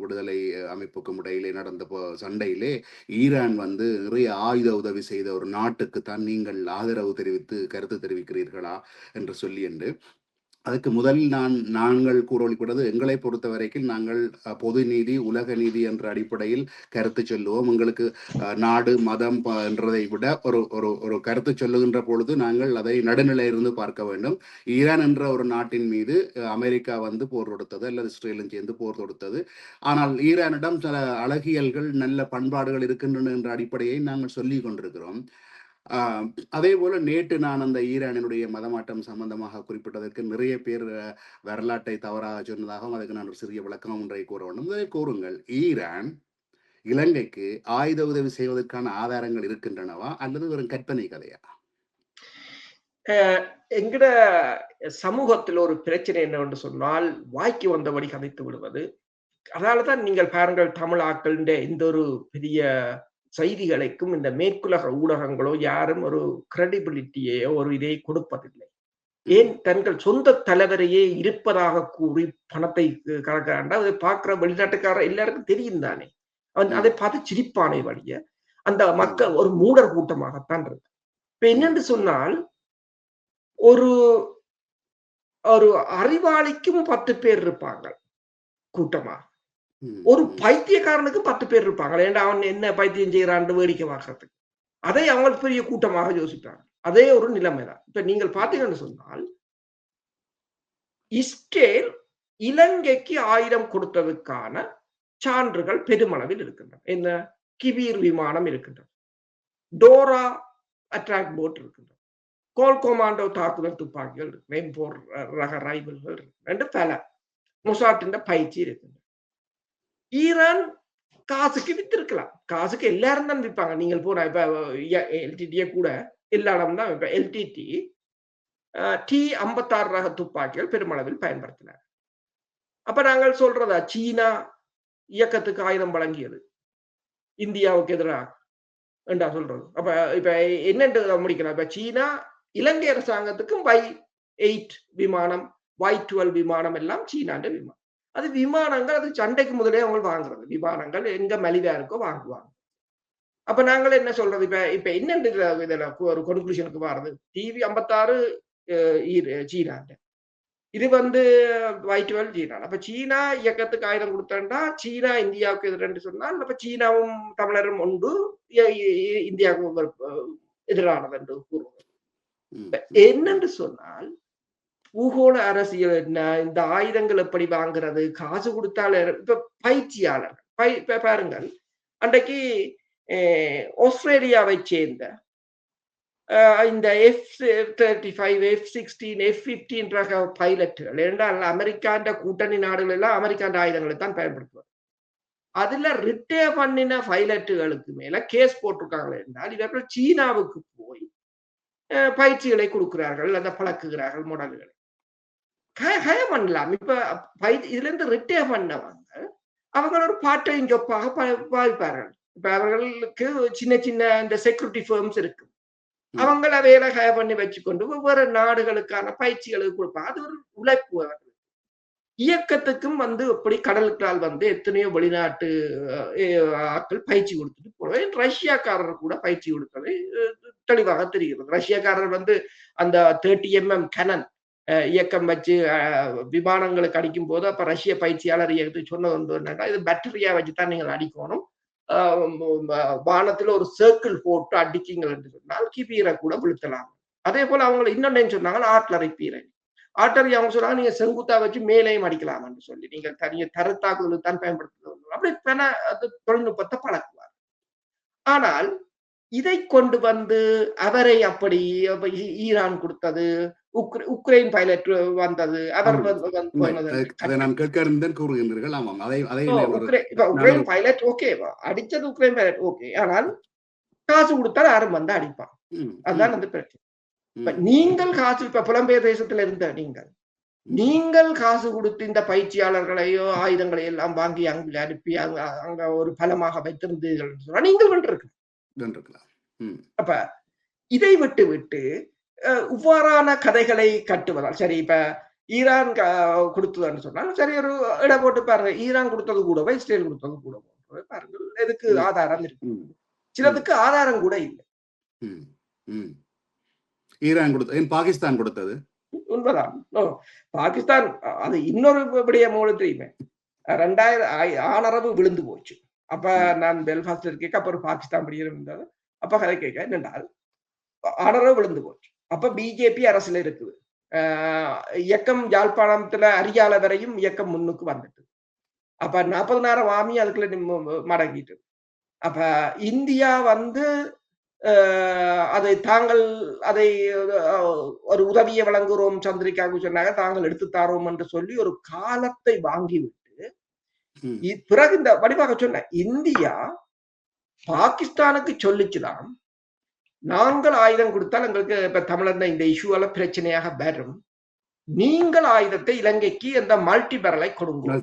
விடுதலை அமைப்புக்கும் இடையிலே நடந்த சண்டையிலே ஈரான் வந்து நிறைய ஆயுத உதவி செய்த ஒரு நாட்டுக்கு தான் நீங்கள் ஆதரவு தெரிவித்து கருத்து தெரிவிக்கிறீர்களா என்று சொல்லி என்று. அதுக்கு முதலில் நாங்கள் கூறொழிப்பது, எங்களை பொறுத்த வரைக்கும் நாங்கள் பொது நீதி உலக நீதி என்ற அடிப்படையில் கருத்து சொல்லுவோம். எங்களுக்கு நாடு மதம் என்றதை விட ஒரு கருத்து சொல்லுகின்ற பொழுது நாங்கள் அதை நடுநிலையிலிருந்து பார்க்க வேண்டும். ஈரான் என்ற ஒரு நாட்டின் மீது அமெரிக்கா வந்து போர் தொடுத்தது அல்லது இஸ்ரேலும் சேர்ந்து போர் தொடுத்தது. ஆனால் ஈரானிடம் சில அழகியல்கள் நல்ல பண்பாடுகள் இருக்கின்றன என்ற அடிப்படையை நாங்கள் சொல்லி கொண்டிருக்கிறோம். அதே போல நேற்று நான் அந்த ஈரானினுடைய மதமாற்றம் சம்பந்தமாக குறிப்பிட்டதற்கு நிறைய பேர் வரலாற்றை தவறாக சொன்னதாகவும் அதுக்கு நான் ஒரு சிறிய விளக்கம் ஒன்றை கூற வேண்டும். அதை கூறுங்கள், ஈரான் இலங்கைக்கு ஆயுத உதவி செய்வதற்கான ஆதாரங்கள் இருக்கின்றனவா அல்லது ஒரு கற்பனை கதையா? எங்கட சமூகத்தில் ஒரு பிரச்சனை என்னவென்று சொன்னால், வாய்க்கு வந்தபடி கதைத்து விடுவது. அதனாலதான் நீங்கள் பாருங்கள், தமிழ் ஆக்களின் இந்த ஒரு பெரிய செய்திகளுக்கும் இந்த மேற்குலக ஊடகங்களோ யாரும் ஒரு கிரெடிபிலிட்டியோ ஒரு இதை கொடுப்பதில்லை. ஏன் தங்கள் சொந்த தலைவரையே இருப்பதாக கூறி பணத்தை கலக்கிறாண்டா, அதை பார்க்கிற வெளிநாட்டுக்காரர் எல்லாருக்கும் தெரியும் தானே. அதை பார்த்து சிரிப்பானை வழிய அந்த மக்கள் ஒரு மூடர் கூட்டமாகத்தான் இருக்கு. இப்ப என்னென்று சொன்னால், ஒரு ஒரு அறிவாளிக்கும் 10 பேர் இருப்பாங்க கூட்டமா, ஒரு பைத்தியக்காரனுக்கு 10 பேர் இருப்பாங்க. ஏன்டா அவன் என்ன பைத்தியம் செய்யறான்னு வேடிக்கை பார்க்கறதுக்கு. அதை அவங்க பெரிய கூட்டமாக யோசிப்பாங்க. அதே ஒரு நிலைமைதான். இப்ப நீங்கள் பார்த்தீங்கன்னு சொன்னால், இஸ்ரேல் இலங்கைக்கு ஆயுதம் கொடுத்ததுக்கான சான்றுகள் பெருமளவில் இருக்கின்றன. என்ன, கிபீர் விமானம் இருக்கின்றது, டோரா அட்டாக் போட் இருக்கின்றது, கோல் கொமாண்டோ தாக்குதல் துப்பாக்கிகள் இருக்கு, M4 ரக ரைபிள்கள் இருக்கு, பல மொசாட்டின் பயிற்சி இருக்கின்றது. ஈரான் காசுக்கு வித்திருக்கலாம். காசுக்கு எல்லாரும் தான் விற்பாங்க. நீங்கள் போன இப்ப எல்டிடியே கூட எல்லா இடம் தான் இப்ப எல்டிடி T56 ரக துப்பாக்கிகள் பெருமளவில் பயன்படுத்தினார். அப்ப நாங்கள் சொல்றதா, சீனா இயக்கத்துக்கு ஆயுதம் வழங்கியது இந்தியாவுக்கு எதிராக என்றா சொல்றது. அப்ப இப்ப என்னென்று முடிக்கலாம், இப்ப சீனா இலங்கை அரசாங்கத்துக்கும் Y8 விமானம், Y12 விமானம் எல்லாம் சீனாண்ட விமானம். அது விமானங்கள், அது சண்டைக்கு முதலே அவங்க வாங்குறது. விமானங்கள் எங்க மலிவா இருக்கோ வாங்குவாங்க. அப்ப நாங்கள் என்ன சொல்றது, இப்ப என்னென்று இதுல ஒரு கன்க்ளூஷனுக்கு வர்றது, TV56 சீனாண்ட, இது வந்து Y12 சீனா. அப்ப சீனா இயக்கத்துக்கு ஆயுதம் கொடுத்தா சீனா இந்தியாவுக்கு எதிரென்று சொன்னால், அப்ப சீனாவும் தமிழரும் ஒன்று இந்தியாவுக்கு எதிரானது என்று கூறுவது. என்னென்று சொன்னால், பூகோள அரசியல் என்ன, இந்த ஆயுதங்கள் எப்படி வாங்குறது, காசு கொடுத்தால. இப்ப பயிற்சியாளர் பாருங்கள், அன்றைக்கு ஆஸ்திரேலியாவை சேர்ந்த இந்த F-35, F-16, F-15 ரக பைலட்டுகள் என்றால் அமெரிக்காண்ட கூட்டணி நாடுகள் எல்லாம் அமெரிக்காண்ட ஆயுதங்களை தான் பயன்படுத்துவார். அதுல ரிட்டையர் பண்ணின பைலட்டுகளுக்கு மேல கேஸ் போட்டிருக்காங்க என்றால், இவர்கள் சீனாவுக்கு போய் பயிற்சிகளை கொடுக்கிறார்கள், அந்த பழக்குகிறார்கள் மாடல்களை. ஹையர் பண்ணலாம். இப்ப இதுல இருந்து ரிட்டயர் பண்ணவங்க, அவங்க ஒரு பார்ட் டைம் ஜாப்பாக பாவிப்பார்கள். இப்ப அவர்களுக்கு சின்ன சின்ன இந்த செக்யூரிட்டி ஃபர்ம்ஸ் இருக்கு. அவங்கள வேலை ஹையர் பண்ணி வச்சுக்கொண்டு வெவ்வேறு நாடுகளுக்கான பயிற்சிகளுக்கு கொடுப்பாங்க. அது ஒரு உழைப்பு அவர்களுக்கு. இயக்கத்துக்கும் எப்படி கடலுக்கால் எத்தனையோ வெளிநாட்டு ஆட்கள் பயிற்சி கொடுத்துட்டு போறேன். ரஷ்யாக்காரர் கூட பயிற்சி கொடுத்தது தெளிவாக தெரிகிறது. ரஷ்யாக்காரர் அந்த 30mm கனன் இயக்கம் வச்சு விமானங்களுக்கு அடிக்கும் போது அப்ப ரஷ்ய பயிற்சியாளர் சொன்னது என்னன்னா, இது பேட்டரியா வச்சுதான் நீங்கள் அடிக்கணும். வானத்துல ஒரு சர்க்கிள் போட்டு அடிச்சிங்கள் என்று சொன்னால் கிபீரை கூட விழுத்தலாம். அதே போல அவங்க இன்னொன்னு சொன்னாங்க, ஆட்லரை பீரை. ஆட்டரி அவங்க சொன்னாங்க, நீங்க செங்குத்தா வச்சு மேலையும் அடிக்கலாம் என்று சொல்லி, நீங்க தனிய தரத்தாக்குதலுக்கு தான் பயன்படுத்துவது. அப்படி அது தொழில்நுட்பத்தை பழக்குவார். ஆனால் இதை கொண்டு அவரை அப்படி ஈரான் கொடுத்தது, உக்ரைன் பைலட் வந்தது, அவர் நான் கேட்க இருந்தேன் கூறுகின்றீர்கள். ஆமாம், உக்ரைன் பைலட் ஓகே, அடிச்சது உக்ரைன் பைலட் ஓகே. ஆனால் காசு கொடுத்தால் யாரும் அடிப்பான். அதுதான் அந்த பிரச்சனை. நீங்கள் காசு, இப்ப புலம்பெயர் தேசத்துல இருந்த நீங்கள் காசு கொடுத்து இந்த பயிற்சியாளர்களையோ ஆயுதங்களை எல்லாம் வாங்கி அங்கு அனுப்பி அங்க ஒரு பலமாக வைத்திருந்தீர்கள் சொன்னா நீங்கள் வென்றிருக்கலாம். அப்ப இதை விட்டு இவ்வாறான கதைகளை கட்டுவதால் சரி, இப்ப ஈரான் கொடுத்ததுன்னு சொன்னாலும் சரி, ஒரு இடம் போட்டு பாருங்க, ஈரான் கொடுத்தது கூடவோ இஸ்ரேல் கொடுத்தது கூடவோ பாருங்கள், எதுக்கு ஆதாரம் இருக்கு. சிலதுக்கு ஆதாரம் கூட இல்லை. ஈரான் கொடுத்தது, பாகிஸ்தான் கொடுத்தது உண்மைதான். பாகிஸ்தான் அது இன்னொரு விடயமோடு தெரியுமே, 2000 ஆனரவு விழுந்து போச்சு. அப்ப நான் பெல்ஃபாஸ்ட் இருக்க அப்ப ஒரு பாகிஸ்தான் படிக்கிற இருந்தது. அப்ப கதை கேட்க என்னென்றால் ஆனரவு விழுந்து போச்சு. அப்ப பிஜேபி அரசுல இருக்குது. இயக்கம் யாழ்ப்பாணத்துல அரியால வரையும் இயக்கம் முன்னுக்கு வந்துட்டு, அப்ப 40,000 ஆமி அதுக்குள்ள மடங்கிட்டு. அப்ப இந்தியா அதை தாங்கள் அதை ஒரு உதவியை வழங்குகிறோம் சந்திரிகாவுக்கு சொன்னாங்க, தாங்கள் எடுத்து தாரோம் என்று சொல்லி ஒரு காலத்தை வாங்கிவிட்டு பிறகு இந்த வடிவாக சொன்ன இந்தியா பாகிஸ்தானுக்கு சொல்லிச்சுதான், நாங்கள் ஆயுதம் கொடுத்தால் எங்களுக்கு இப்ப தமிழர் இந்த இஷ்யூவால பிரச்சனையாக வரும், நீங்கள் ஆயுதத்தை இலங்கைக்கு அந்த மல்டிபரலை கொடுங்க.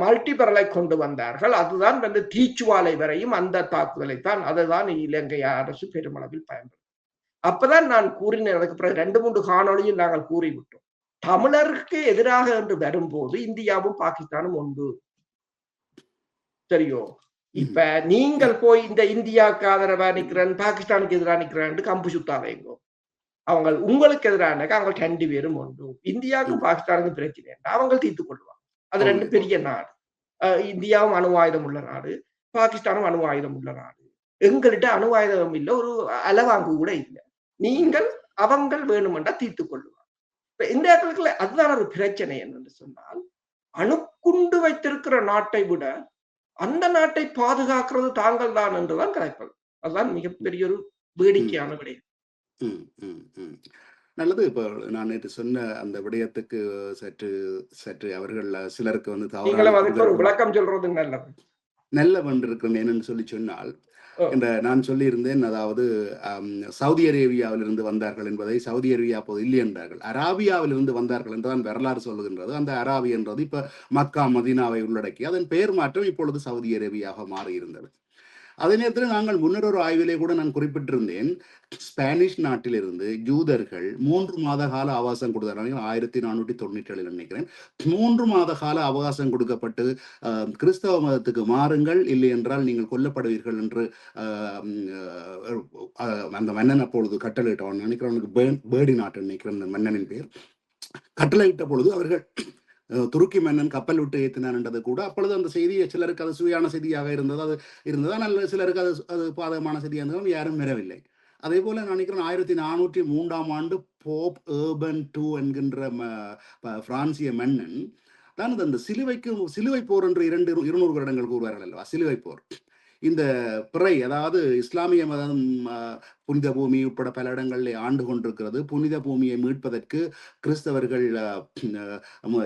மல்டிபரலை கொண்டு வந்தார்கள். அதுதான் தீச்சுவாலை வரையும் அந்த தாக்குதலை தான், அதுதான் இலங்கை அரசு பெருமளவில் பயன்படுத்தும். அப்பதான் நான் கூறினேன், அதுக்கு பிறகு 2-3 காணொளியில் நாங்கள் கூறிவிட்டோம், தமிழருக்கு எதிராக என்று வரும்போது இந்தியாவும் பாகிஸ்தானும் ஒன்று. சரியோ? இப்ப நீங்கள் போய் இந்த இந்தியாவுக்கு ஆதரவா நிக்கிறேன், பாகிஸ்தானுக்கு எதிராக நிக்கிறேன் கம்பு சுத்தாதீங்க. அவங்க உங்களுக்கு எதிரான அவங்க 2 பேரும் ஒன்று. இந்தியாவுக்கும் பாகிஸ்தானுக்கும் பிரச்சனை அவங்க தீர்த்துக் கொள்வாங்க. அது 2 பெரிய நாடு. இந்தியாவும் அணு ஆயுதம் உள்ள நாடு, பாகிஸ்தானும் அணு ஆயுதம் உள்ள நாடு. எங்கள்கிட்ட அணு ஆயுதம் இல்லை, ஒரு அளவாங்கு கூட இல்லை. நீங்கள் அவங்க வேணுமென்றா தீர்த்துக் கொள்ளுவாங்க. இந்த இடத்துல அதுதான் ஒரு பிரச்சனை என்னன்னு சொன்னால், அணுக்குண்டு வைத்திருக்கிற நாட்டை விட அந்த நாட்டை பாதுகாக்கிறது தாங்கள் தான் என்றுதான் கலைப்பது. அதுதான் மிகப்பெரிய ஒரு வேடிக்கையான விடயம். நல்லது. இப்போ நான் நேற்று சொன்ன அந்த விடயத்துக்கு சற்று அவர்கள் சிலருக்கு விளக்கம் சொல்றது நல்ல வென்றிருக்கிறேன் என்னன்னு சொன்னால், நான் சொல்லியிருந்தேன், அதாவது சவுதி அரேபியாவிலிருந்து வந்தார்கள் என்பதை சவுதி அரேபியா போது இல்லை என்றார்கள், அராபியாவிலிருந்து வந்தார்கள் என்றுதான் வரலாறு சொல்லுகின்றது. அந்த அராபி என்றது இப்ப மக்கா மதீனாவை உள்ளடக்கி அதன் பெயர் மாற்றம் இப்பொழுது சவுதி அரேபியாவாக மாறியிருந்தது. அதே நேரத்தில் நாங்கள் முன்னர் ஒரு ஆய்விலே கூட நான் குறிப்பிட்டிருந்தேன், ஸ்பானிஷ் நாட்டிலிருந்து ஜூதர்கள் 3 மாத கால அவகாசம் கொடுத்தார்கள். 1497 நினைக்கிறேன். 3 மாத கால அவகாசம் கொடுக்கப்பட்டு கிறிஸ்தவ மதத்துக்கு மாறுங்கள், இல்லை என்றால் நீங்கள் கொல்லப்படுவீர்கள் என்று அந்த மன்னன் அப்பொழுது கட்டளையிட்டவன் நினைக்கிறவனுக்கு பேர்டி நாட்டு நினைக்கிறேன் அந்த மன்னனின் பேர், கட்டளையிட்ட பொழுது அவர்கள் துருக்கி மன்னன் கப்பல் விட்டு ஏற்றினான் என்றது கூட அப்பொழுது அந்த செய்தி சிலருக்கு அது சுவையான செய்தியாக இருந்தது. நல்ல சிலருக்கு அது பாதகமான செய்தியாக இருந்தாலும் யாரும் பெறவில்லை. அதே போல நான் நினைக்கிறேன் 1403ஆம் ஆண்டு போப் ஏர்பன் II என்கின்ற பிரான்சிய மன்னன் தான் அந்த சிலுவை போர் என்று 200 வருடங்கள் கூறுவார்கள் அல்லவா, சிலுவை போர். இந்த பிறை, அதாவது இஸ்லாமிய மதம் புனித பூமி உட்பட பல இடங்களில் ஆண்டு கொண்டிருக்கிறது. புனித பூமியை மீட்பதற்கு கிறிஸ்தவர்கள்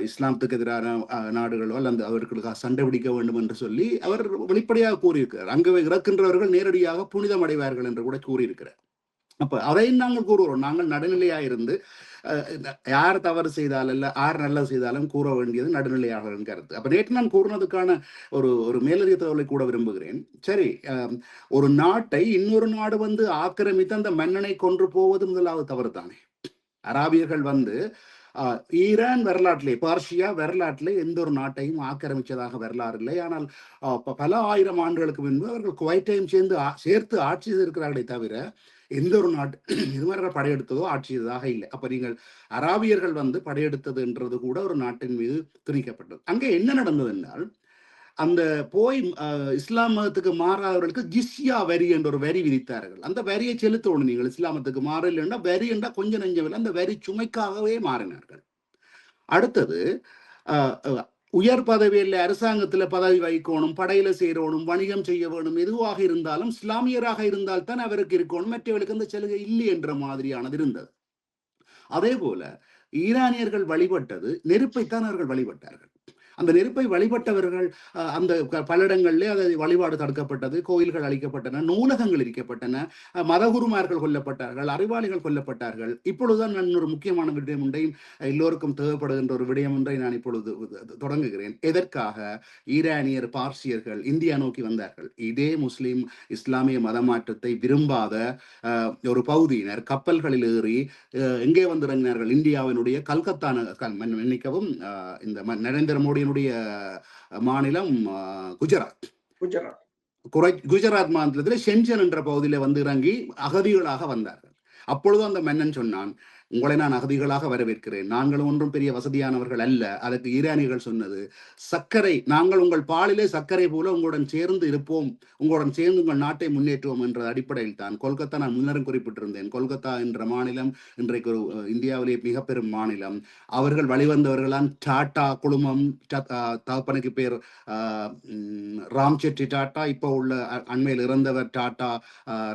இஸ்லாமத்துக்கு எதிரான நாடுகளோ அல்லது அவர்களுக்காக சண்டை பிடிக்க வேண்டும் என்று சொல்லி அவர் வெளிப்படையாக கூறியிருக்கிறார். அங்கே இறக்கின்றவர்கள் நேரடியாக புனிதம் அடைவார்கள் என்று கூட கூறியிருக்கிறார். அப்ப அதையும் நாங்கள் கூறுகிறோம். நாங்கள் நடுநிலையா இருந்து யார் தவறு செய்தாலும் இல்ல யார் நல்லது செய்தாலும் கூற வேண்டியது நடுநிலையாளர்களின் கருத்து. அப்ப நேற்று நான் கூறினதுக்கான ஒரு ஒரு மேலதிக தகவலை கூட விரும்புகிறேன். சரி, ஒரு நாட்டை இன்னொரு நாடு வந்து ஆக்கிரமித்து அந்த மன்னனை கொன்று போவது முதலாவது தவறு தானே. அராபியர்கள் வந்து ஈரான் வரலாற்றிலே, பார்ஷியா வரலாற்றிலே எந்த ஒரு நாட்டையும் ஆக்கிரமிச்சதாக வரலாறு இல்லை. ஆனால் பல ஆயிரம் ஆண்டுகளுக்கு முன்பு அவர்கள் குவைட்டையும் சேர்த்து ஆட்சி செய்திருக்கிறார்களே தவிர எந்த ஒரு நாட்டு இதுவரை படையெடுத்ததோ ஆட்சி செய்ததாக இல்லை. அப்ப நீங்கள் அராபியர்கள் வந்து படையெடுத்ததுன்றது கூட ஒரு நாட்டின் மீது திணிக்கப்பட்டது. அங்கே என்ன நடந்தது என்றால், அந்த போய் இஸ்லாம் மதத்துக்கு மாறாதவர்களுக்கு ஜிஸ்யா வரி என்ற ஒரு வரி விதித்தார்கள். அந்த வரியை செலுத்தணும். நீங்கள் இஸ்லாமத்துக்கு மாறலைன்னா வரி என்றால் கொஞ்சம் நெஞ்சமில்லை, அந்த வரி சுமைக்காகவே மாறினார்கள். அடுத்தது உயர் பதவியில் அரசாங்கத்துல பதவி வைக்கணும், படையில சேரணும், வணிகம் செய்ய வேணும், எதுவாக இருந்தாலும் இஸ்லாமியராக இருந்தால்தான் அவருக்கு இருக்கணும், மற்றவர்களுக்கு அந்த சலுகை இல்லை என்ற மாதிரியானது இருந்தது. அதே போல ஈரானியர்கள் வழிபட்டது நெருப்பைத்தான் அவர்கள் வழிபட்டார்கள். அந்த நெருப்பை வழிபட்டவர்கள் அந்த பல இடங்களிலே அதை வழிபாடு தடுக்கப்பட்டது, கோயில்கள் அழிக்கப்பட்டன, நூலகங்கள் எரிக்கப்பட்டன, மதகுருமார்கள் கொல்லப்பட்டார்கள், அறிவாளிகள் கொல்லப்பட்டார்கள். இப்பொழுதுதான் நான் ஒரு முக்கியமான விடயம் ஒன்றையும் எல்லோருக்கும் தேவைப்படுகின்ற ஒரு விடயம் ஒன்றை நான் இப்பொழுது தொடங்குகிறேன். எதற்காக ஈரானியர் பார்சியர்கள் இந்தியா நோக்கி வந்தார்கள்? இதே முஸ்லிம் இஸ்லாமிய மதமாற்றத்தை விரும்பாத ஒரு பகுதியினர் கப்பல்களில் ஏறி எங்கே வந்து இறங்கினார்கள்? இந்தியாவினுடைய கல்கத்தா, மன்னிக்கவும், இந்த நரேந்திர மோடியினுடைய மாநிலம் குஜராத். குஜராத் மாநிலத்தில் ஷென்சன் என்ற பகுதியில் வந்து இறங்கி அகதிகளாக வந்தார்கள். அப்பொழுது அந்த மன்னன் சொன்னான், உங்களை நான் அகதிகளாக வரவேற்கிறேன், நாங்கள் ஒன்றும் பெரிய வசதியானவர்கள் அல்ல. அதற்கு ஈரானியர்கள் சொன்னது, சர்க்கரை, நாங்கள் உங்கள் பாலிலே சர்க்கரை போல உங்களுடன் சேர்ந்து இருப்போம், உங்களுடன் சேர்ந்து உங்கள் நாட்டை முன்னேற்றுவோம் என்ற அடிப்படையில் தான் கொல்கத்தா, நான் முன்னரும் குறிப்பிட்டிருந்தேன், கொல்கத்தா என்ற மாநிலம் இன்றைக்கு ஒரு இந்தியாவிலே மிக பெரும் மாநிலம். அவர்கள் வழிவந்தவர்களான் டாட்டா குழுமம், தகப்பனுக்கு பேர் ராம்செட்டி டாட்டா, இப்போ உள்ள அண்மையில் இறந்தவர் டாட்டா,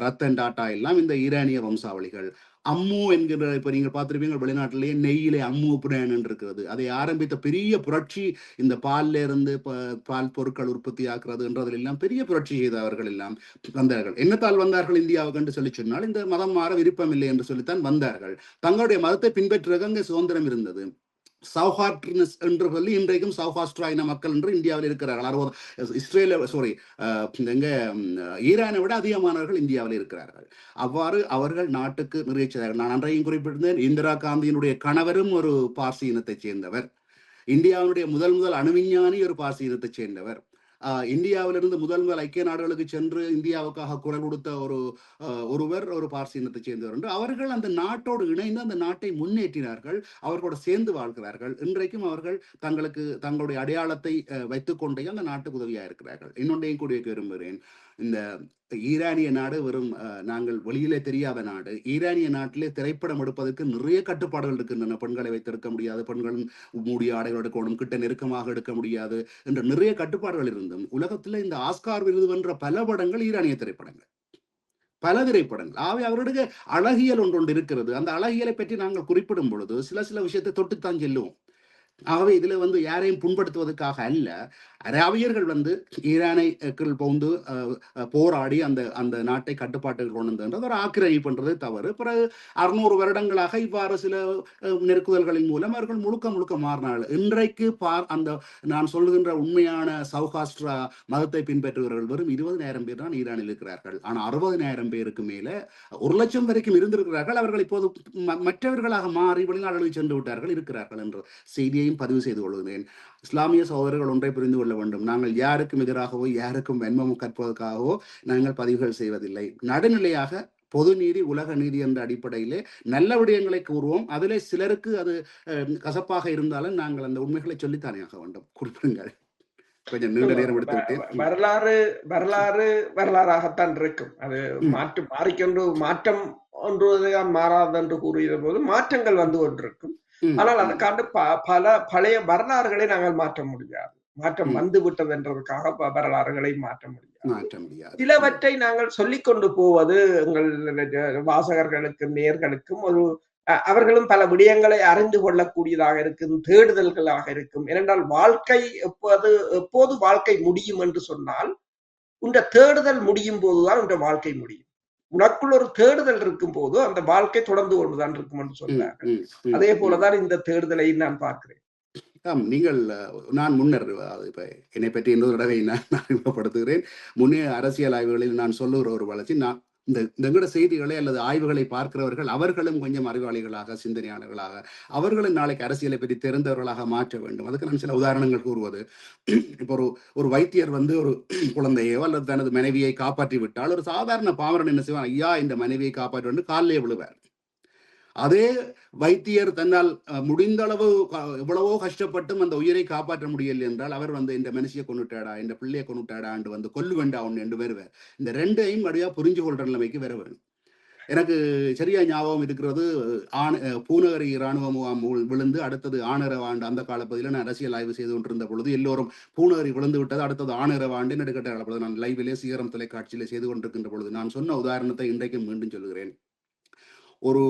ரத்தன் டாட்டா எல்லாம் இந்த ஈரானிய வம்சாவளிகள். அம்மு என்கிற, இப்ப நீங்க பார்த்திருப்பீங்க வெளிநாட்டிலேயே நெய்யிலே அம்மு பிராண்ட் இருக்கிறது. அதை ஆரம்பித்த பெரிய புரட்சி இந்த பால்ல இருந்து பால் பொருட்கள் உற்பத்தி ஆக்குறதுன்றதுல எல்லாம் பெரிய புரட்சி செய்தவர்கள் எல்லாம் வந்தார்கள். என்னத்தால் வந்தார்கள் இந்தியாவுக்கு என்று சொல்லி சொன்னால், இந்த மதம் மாற விருப்பம் இல்லை என்று சொல்லித்தான் வந்தார்கள். தங்களுடைய மதத்தை பின்பற்றுவதற்கு அங்கே சுதந்திரம் இருந்தது. சௌஹார்ட்னஸ் என்று சொல்லி இன்றைக்கும் சௌஹாஸ்ட்ரா இன மக்கள் என்று இந்தியாவில் இருக்கிறார்கள். ஈரானை விட அதிகமானவர்கள் இந்தியாவில் இருக்கிறார்கள். அவ்வாறு அவர்கள் நாட்டுக்கு நிறைய செய்தார்கள். நான் அன்றையும் குறிப்பிட்டிருந்தேன், இந்திரா காந்தியினுடைய கணவரும் ஒரு பார்சி இனத்தைச் சேர்ந்தவர். இந்தியாவினுடைய முதல் அணுவிஞ்ஞானி ஒரு பார்சி இனத்தைச் சேர்ந்தவர். இந்தியாவிலிருந்து முதல் ஐக்கிய நாடுகளுக்கு சென்று இந்தியாவுக்காக குரல் கொடுத்த ஒருவர் ஒரு பார்சி இனத்தைச் சேர்ந்தவர் என்று. அவர்கள் அந்த நாட்டோடு இணைந்து அந்த நாட்டை முன்னேற்றினார்கள், அவர்களோடு சேர்ந்து வாழ்கிறார்கள். இன்றைக்கும் அவர்கள் தங்களுடைய அடையாளத்தை வைத்துக் கொண்டே அந்த நாட்டுக்கு உதவியாக இருக்கிறார்கள். இன்னொன்றையும் கூடிய விரும்புகிறேன், இந்த ஈரானிய நாடு வெறும் நாங்கள் வெளியிலே தெரியாத நாடு. ஈரானிய நாட்டிலே திரைப்படம் எடுப்பதற்கு நிறைய கட்டுப்பாடுகள் இருக்கின்றன. பெண்களை வைத்திருக்க முடியாது, பெண்களும் மூடிய ஆடைகள் எடுக்கணும், கிட்ட நெருக்கமாக எடுக்க முடியாது என்ற நிறைய கட்டுப்பாடுகள் இருந்தும் உலகத்தில் இந்த ஆஸ்கார் விருது வென்ற பல படங்கள் ஈரானிய திரைப்படங்கள், பல திரைப்படங்கள். ஆகவே அவருடைய அழகியல் ஒன்று இருக்கிறது. அந்த அழகியலை பற்றி நாங்கள் குறிப்பிடும் பொழுது சில விஷயத்தை தொட்டுத்தான் செல்லுவோம். ஆகவே இதுல வந்து யாரையும் புண்படுத்துவதற்காக அல்ல. அராபியர்கள் வந்து ஈரானை புகுந்து போராடி அந்த நாட்டை கட்டுப்பாட்டுக்கு கொண்டு வந்தது ஒரு ஆக்கிரமிப்புன்றது தவறு. பிறகு 600 வருடங்களாக இவ்வாறு சில நெருக்குதல்களின் மூலம் அவர்கள் முழுக்க மாறினார்கள். இன்றைக்கு அந்த நான் சொல்லுகின்ற உண்மையான சௌஹாஸ்ட்ரா மதத்தை பின்பற்றுகிறவர்கள் வெறும் 20,000 பேர் தான் ஈரானில் இருக்கிறார்கள். ஆனா 60,000 பேருக்கு மேல 1,00,000 வரைக்கும் இருந்திருக்கிறார்கள். அவர்கள் இப்போது மற்றவர்களாக மாறி வெளிநாடுகளில் சென்று விட்டார்கள், இருக்கிறார்கள் என்ற செய்தியையும் பதிவு செய்து கொள்கிறேன். இஸ்லாமிய சகோதரர்கள் ஒன்றை புரிந்து கொள்ள வேண்டும், நாங்கள் யாருக்கும் எதிராகவோ யாருக்கும் வன்மம் கற்பதற்காகவோ நாங்கள் பதிவுகள் செய்வதில்லை. நடுநிலையாக பொது நீதி, உலக நீதி என்ற அடிப்படையிலே நல்ல விடயங்களை கூறுவோம். அதிலே சிலருக்கு அது கசப்பாக இருந்தாலும் நாங்கள் அந்த உண்மைகளை சொல்லித்தானே ஆக வேண்டும். குறிப்பிடுங்கள். கொஞ்சம் நீண்ட நேரம் எடுத்து விட்டேன். வரலாறாகத்தான் இருக்கும். அது மாறிக்கொண்டு மாற்றம் ஒன்றுதான் மாறாது என்று கூறுகிற போது மாற்றங்கள் வந்து கொண்டிருக்கும். ஆனால் அதுக்காண்டு பல பழைய வரலாறுகளை நாங்கள் மாற்ற முடியாது. மாற்றம் வந்து விட்டது என்றதுக்காக வரலாறுகளை மாற்ற முடியாது. சிலவற்றை நாங்கள் சொல்லிக் கொண்டு போவது எங்கள் வாசகர்களுக்கும் நேயர்களுக்கும் அவர்களும் பல விடயங்களை அறிந்து கொள்ளக்கூடியதாக இருக்கும், தேடுதல்களாக இருக்கும். ஏனென்றால் வாழ்க்கை எப்போது வாழ்க்கை முடியும் என்று சொன்னால், உன்ற தேடுதல் முடியும் போதுதான் உன்ற வாழ்க்கை முடியும். உனக்குள் ஒரு தேடுதல் இருக்கும் போது அந்த வாழ்க்கை தொடர்ந்து கொண்டுதான் இருக்கும் என்று சொல்றார்கள். அதே போலதான் இந்த தேடுதலை நான் பார்க்கிறேன். நீங்கள் நான் முன்னர் இப்ப என்னை பற்றி இன்னொரு தடவை நான் அறிமுகப்படுத்துகிறேன். முன்னே அரசியல் ஆய்வுகளில் நான் சொல்லுகிற ஒரு வளர்ச்சி நான் இந்த எங்கட செய்திகளை அல்லது ஆய்வுகளை பார்க்கிறவர்கள் அவர்களும் கொஞ்சம் அறிவாளிகளாக, சிந்தனையாளர்களாக, அவர்களும் நாளைக்கு அரசியலை பற்றி தெரிந்தவர்களாக மாற்ற வேண்டும். அதுக்கு நான் சில உதாரணங்கள் கூறுவது, இப்போ ஒரு வைத்தியர் வந்து ஒரு குழந்தையோ அல்லது தனது மனைவியை காப்பாற்றி விட்டால், ஒரு சாதாரண பாமரன் என்ன செய்வான்? ஐயா, இந்த மனைவியை காப்பாற்றி வந்து காலிலே விழுவார். அதே வைத்தியர் தன்னால் முடிந்த அளவு எவ்வளவோ கஷ்டப்பட்டும் அந்த உயிரை காப்பாற்ற முடியல என்றால் அவர் வந்து இந்த மனுஷியை கொண்டுட்டாடா, இந்த பிள்ளையை கொண்டுட்டாடா என்று வந்து கொல்லு வேண்டா ஒன்று என்று வருவார். இந்த ரெண்டையும் வழியா புரிஞ்சு கொள்ற நிலைமைக்கு வர வேணும். எனக்கு சரியா ஞாபகம் இருக்கிறது, பூநகரி இராணுவ முகாம் விழுந்து அடுத்தது ஆணரவாண்டு அந்த காலப்பகுதியில் நான் அரசியல் ஆய்வு செய்து கொண்டிருந்த பொழுது எல்லோரும் பூநகரி விழுந்து விட்டது, அடுத்தது ஆணரவாண்டு நடுக்கட்ட காலப்பொழுது நான் லைவிலே சீரம் தொலைக்காட்சியிலே செய்து கொண்டிருக்கின்ற பொழுது நான் சொன்ன உதாரணத்தை இன்றைக்கும் மீண்டும் சொல்லுகிறேன். ஒரு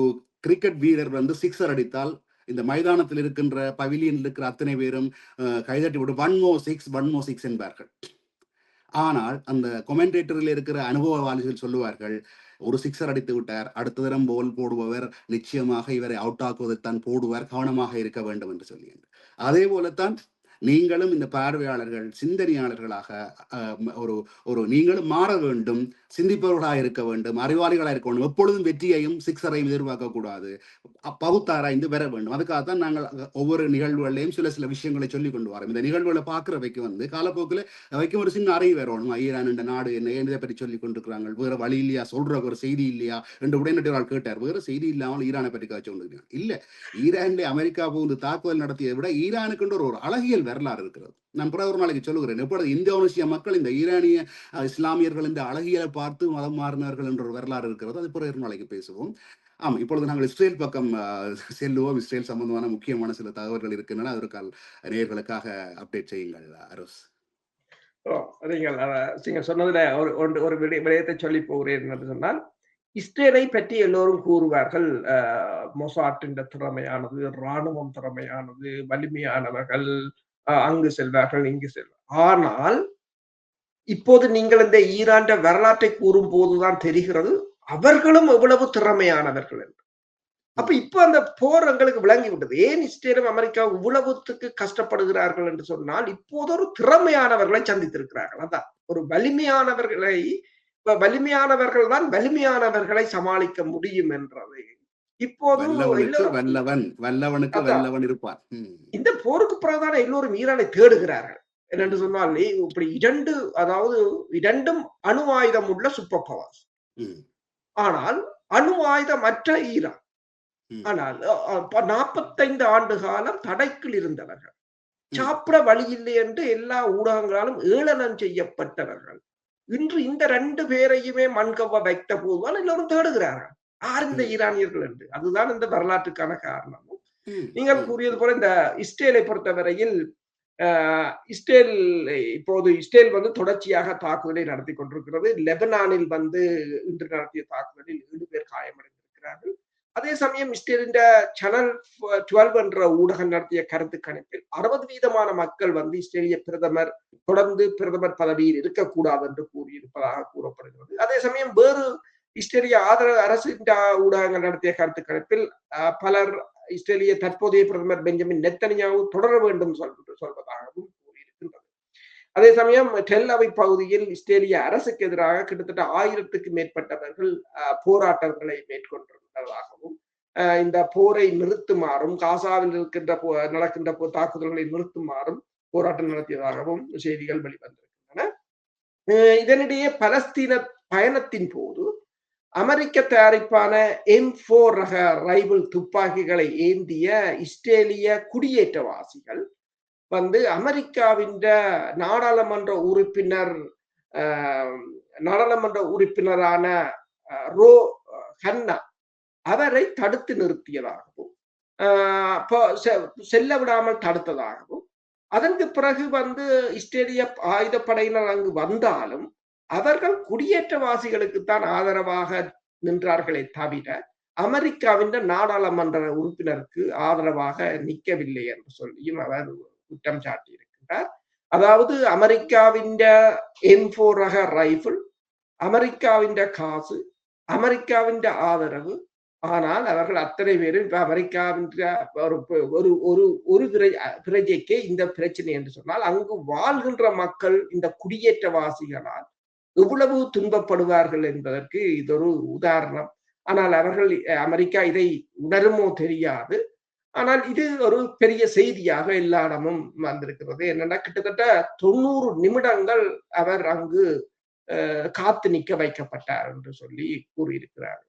கிரிக்கெட் வீரர் வந்து சிக்ஸர் அடித்தால் இந்த மைதானத்தில் இருக்கின்ற பவிலியனில் இருக்கிற அத்தனை பேரும் கைதட்டி விட்டு 1 more 6 1 more 6 என்பார்கள். ஆனால் அந்த கொமெண்டேட்டரில் இருக்கிற அனுபவவாதிகள் சொல்லுவார்கள், ஒரு சிக்ஸர் அடித்து விட்டார், அடுத்த தரம் போல் போடுபவர் நிச்சயமாக இவரை அவுட் ஆக்குவதைத்தான் போடுவார், கவனமாக இருக்க வேண்டும் என்று சொல்லி. அதே போலத்தான் நீங்களும் இந்த பார்வையாளர்கள் சிந்தனையாளர்களாக ஒரு நீங்களும் மாற வேண்டும், சிந்திப்பவர்களாக இருக்க வேண்டும், அறிவாளிகளாக இருக்க வேண்டும். எப்பொழுதும் வெற்றியையும் சிக்ஸரையும் எதிர்பார்க்க கூடாது, பகுத்தாராய்ந்து பெற வேண்டும். அதுக்காகத்தான் நாங்கள் ஒவ்வொரு நிகழ்வுகளையும் சில விஷயங்களை சொல்லிக் கொண்டு வரோம். இந்த நிகழ்வுகளை பார்க்கிறவைக்கு வந்து காலப்போக்கில் வைக்கும் ஒரு சின்ன அறிவு வரணும். ஈரான் என்ற நாடு என்ன இதை பற்றி சொல்லிக் கொண்டிருக்கிறாங்க, வேற வழி இல்லையா, சொல்ற ஒரு செய்தி இல்லையா என்று உடனடியாக கேட்டார். வேற செய்தி இல்லாமல் ஈரானை பற்றி காய்ச்சி கொண்டிருக்கிறாங்க. இல்ல, ஈரான்ல அமெரிக்கா புகுந்து தாக்குதல் நடத்தியதை விட ஈரானுக்கு ஒரு அழகியல் வரலாறு இருக்கிறது. நான் பிறகு ஒரு நாளைக்கு சொல்லுகிறேன், எப்பொழுது இந்தோனேசிய மக்கள் இந்த ஈரானிய இஸ்லாமியர்கள் இந்த அழகியலை பார்த்து மதம் மாறினார்கள் என்ற ஒரு வரலாறு இருக்கிறது. அது பிறகு ஒரு நாளைக்கு பேசுவோம். இப்பொழுது நாங்கள் இஸ்ரேல் பக்கம் செல்லுவோம். இஸ்ரேல் சம்பந்தமான முக்கியமான சில தகவல்கள் இருக்கின்றன, அதற்கால் நேயர்களுக்காக அப்டேட் செய்யுங்கள் அரோஸ். நீங்கள் சொன்னதுல ஒரு விடயத்தை சொல்லி போகிறேன் என்று சொன்னால், இஸ்ரேலை பற்றி எல்லோரும் கூறுவார்கள், மொசாட்டின் திறமையானது, இராணுவம் திறமையானது, வலிமையானவர்கள், அங்கு செல்வார்கள் இங்கு செல்வார்கள். ஆனால் இப்போது நீங்கள் இந்த ஈரான் வரலாற்றை கூறும் போதுதான் தெரிகிறது அவர்களும் எவ்வளவு திறமையானவர்கள் என்று. அப்ப இப்ப அந்த போர் எங்களுக்கு விளங்கி விட்டது. ஏன் இஸ்ரேலும் அமெரிக்கா இவ்வளவுத்துக்கு கஷ்டப்படுகிறார்கள் என்று சொன்னால், இப்போது ஒரு திறமையானவர்களை சந்தித்திருக்கிறார்கள். அதான் ஒரு வலிமையானவர்கள் தான் வலிமையானவர்களை சமாளிக்க முடியும் என்றது. இப்போது வல்லவனுக்கு வல்லவன் இருப்பார். இந்த போருக்கு பிறகுதான் எல்லோரும் ஈரானை தேடுகிறார்கள். என்னென்று சொன்னால், இப்படி இரண்டும் அணு ஆயுதம் உள்ள சூப்பர் பவர்ஸ். ஆனால் அணு ஆயுதமற்ற ஈரான். ஆனால் 45 ஆண்டு காலம் தடைக்குள் இருந்தவர்கள், சாப்பிட வழி இல்லை என்று எல்லா ஊடகங்களாலும் ஏளனம் செய்யப்பட்டவர்கள், இன்று இந்த 2 பேரையுமே மண்கவ்வ வைத்த போதுதான் எல்லோரும் தேடுகிறார்கள் யார் இந்த ஈரானியர்கள் என்று. அதுதான் இந்த வரலாற்றுக்கான காரணமும். நீங்கள் கூறியது போல இந்த இஸ்ரேலை பொறுத்தவரையில் இஸ்ரேல் வந்து தொடர்ச்சியாக தாக்குதலை நடத்தி கொண்டிருக்கிறது. லெபனானில் வந்து இன்று நடத்திய தாக்குதலில் 7 பேர் காயமடைந்திருக்கிறார்கள். அதே சமயம் இஸ்ரேலின் சேனல் 12 என்ற ஊடகம் நடத்திய கருத்து கணிப்பில் 60% மக்கள் வந்து இஸ்ரேலிய பிரதமர் தொடர்ந்து பிரதமர் பதவியில் இருக்கக்கூடாது என்று கூறியிருப்பதாக கூறப்படுகிறது. அதே சமயம் வேறு இஸ்ரேலிய ஆதரவு அரசு ஊடகங்கள் நடத்திய கருத்து கணிப்பில் பலர் இஸ்ரேலிய தற்போதைய பிரதமர் பெஞ்சமின் நெத்தனியாவு தொடர வேண்டும் சொல்வதாகவும் கூறியிருக்கின்றது. அதே சமயம் டெல் அவிவ் பகுதியில் இஸ்ரேலிய அரசுக்கு எதிராக கிட்டத்தட்ட 1000க்கும் மேற்பட்டவர்கள் போராட்டங்களை மேற்கொண்டிருந்ததாகவும், இந்த போரை நிறுத்துமாறும், காசாவில் நடக்கின்ற தாக்குதல்களை நிறுத்துமாறும் போராட்டம் நடத்தியதாகவும் செய்திகள் வெளிவந்திருக்கின்றன. இதனிடையே பலஸ்தீன பயணத்தின் போது அமெரிக்க தயாரிப்பான M4 ரக ரைபிள் துப்பாக்கிகளை ஏந்திய இஸ்ரேலிய குடியேற்றவாசிகள் வந்து அமெரிக்காவின் நாடாளுமன்ற உறுப்பினரான ரோ ஹன்னா அவரை தடுத்து நிறுத்தியதாகவும், செல்ல விடாமல் தடுத்ததாகவும், அதற்கு பிறகு வந்து இஸ்ரேலிய ஆயுதப்படையினர் அங்கு வந்தாலும் அவர்கள் குடியேற்றவாசிகளுக்குத்தான் ஆதரவாக நின்றார்களே தவிர அமெரிக்காவின் நாடாளுமன்ற உறுப்பினருக்கு ஆதரவாக நிற்கவில்லை என்று சொல்லியும் அவர் குற்றம் சாட்டியிருக்கிறார். அதாவது அமெரிக்காவின் M4 ரக ரைபிள், அமெரிக்காவின் காசு, அமெரிக்காவின் ஆதரவு. ஆனால் அவர்கள் அத்தனை பேரும் இப்ப அமெரிக்காவின் ஒரு ஒரு ஒரு ஒரு பிரஜைக்கு இந்த பிரச்சனை என்று சொன்னால், அங்கு வாழ்கின்ற மக்கள் இந்த குடியேற்றவாசிகளால் எவ்வளவு துன்பப்படுவார்கள் என்பதற்கு இது ஒரு உதாரணம். ஆனால் அவர்கள் அமெரிக்கா இதை உணருமோ தெரியாது. ஆனால் இது ஒரு பெரிய செய்தியாக எல்லா இடமும் வந்திருக்கிறது. என்னன்னா கிட்டத்தட்ட 90 நிமிடங்கள் அவர் அங்கு காத்து நிற்க வைக்கப்பட்டார் என்று சொல்லி கூறியிருக்கிறார்.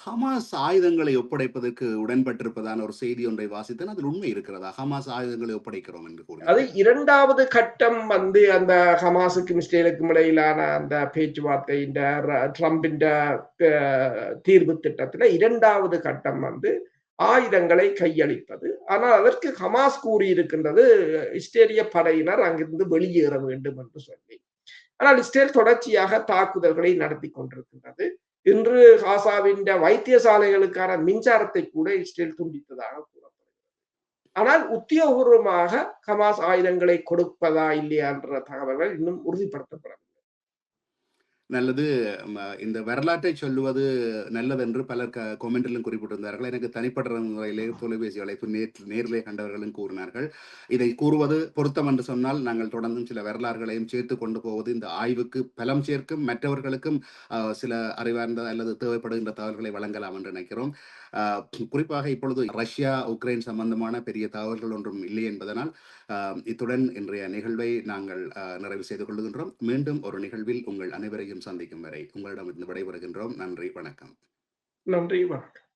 ஹமாஸ் ஆயுதங்களை ஒப்படைப்பதற்கு உடன்பட்டிருப்பதான ஒரு செய்தி ஒன்றை வாசித்தேன். அதில் உண்மை இருக்கிறதா? ஹமாஸ் ஆயுதங்களை ஒப்படைக்கிறோம் என்று அது கூறினார்கள். 2வது கட்டம் வந்து அந்த ஹமாஸுக்கும் இஸ்ரேலுக்கும் இடையிலான அந்த பேச்சுவார்த்தை இந்த ட்ரம்பின் தீர்வு திட்டத்துல 2வது கட்டம் வந்து ஆயுதங்களை கையளிப்பது. ஆனால் அதற்கு ஹமாஸ் கூறியிருக்கின்றது இஸ்ரேலிய படையினர் அங்கிருந்து வெளியேற வேண்டும் என்று சொல்லி. ஆனால் இஸ்ரேல் தொடர்ச்சியாக தாக்குதல்களை நடத்தி கொண்டிருக்கின்றது. இன்று காசாவின் வைத்தியசாலைகளுக்கான மின்சாரத்தை கூட இஸ்ரேல் துண்டித்ததாக கூறப்படுகிறது. ஆனால் உத்தியோகபூர்வமாக ஹமாஸ் ஆயுதங்களை கொடுப்பதா இல்லையா என்ற தகவல்கள் இன்னும் உறுதிப்படுத்தப்படவில்லை. நல்லது. இந்த வரலாற்றை சொல்லுவது நல்லதென்று பலர் கொமெண்டிலும் குறிப்பிட்டிருந்தார்கள். எனக்கு தனிப்பட்ட முறையிலே தொலைபேசி அழைப்பு நேரிலே கண்டவர்களும் கூறினார்கள். இதை கூறுவது பொருத்தம் என்று சொன்னால், நாங்கள் தொடர்ந்தும் சில வரலாறுகளையும் சேர்த்து கொண்டு போவது இந்த ஆய்வுக்கு பலம் சேர்க்கும், மற்றவர்களுக்கும் சில அறிவார்ந்த அல்லது தேவைப்படுகின்ற தகவல்களை வழங்கலாம் என்று நினைக்கிறோம். குறிப்பாக இப்பொழுது ரஷ்யா, உக்ரைன் சம்பந்தமான பெரிய தகவல்கள் ஒன்றும் இல்லை என்பதனால் இத்துடன் இன்றைய நிகழ்வை நாங்கள் நிறைவு செய்து கொள்ளுகின்றோம். மீண்டும் ஒரு நிகழ்வில் உங்கள் அனைவரையும் சந்திக்கும் வரை உங்களிடமிருந்து விடைபெறுகின்றோம். நன்றி, வணக்கம். நன்றி, வணக்கம்.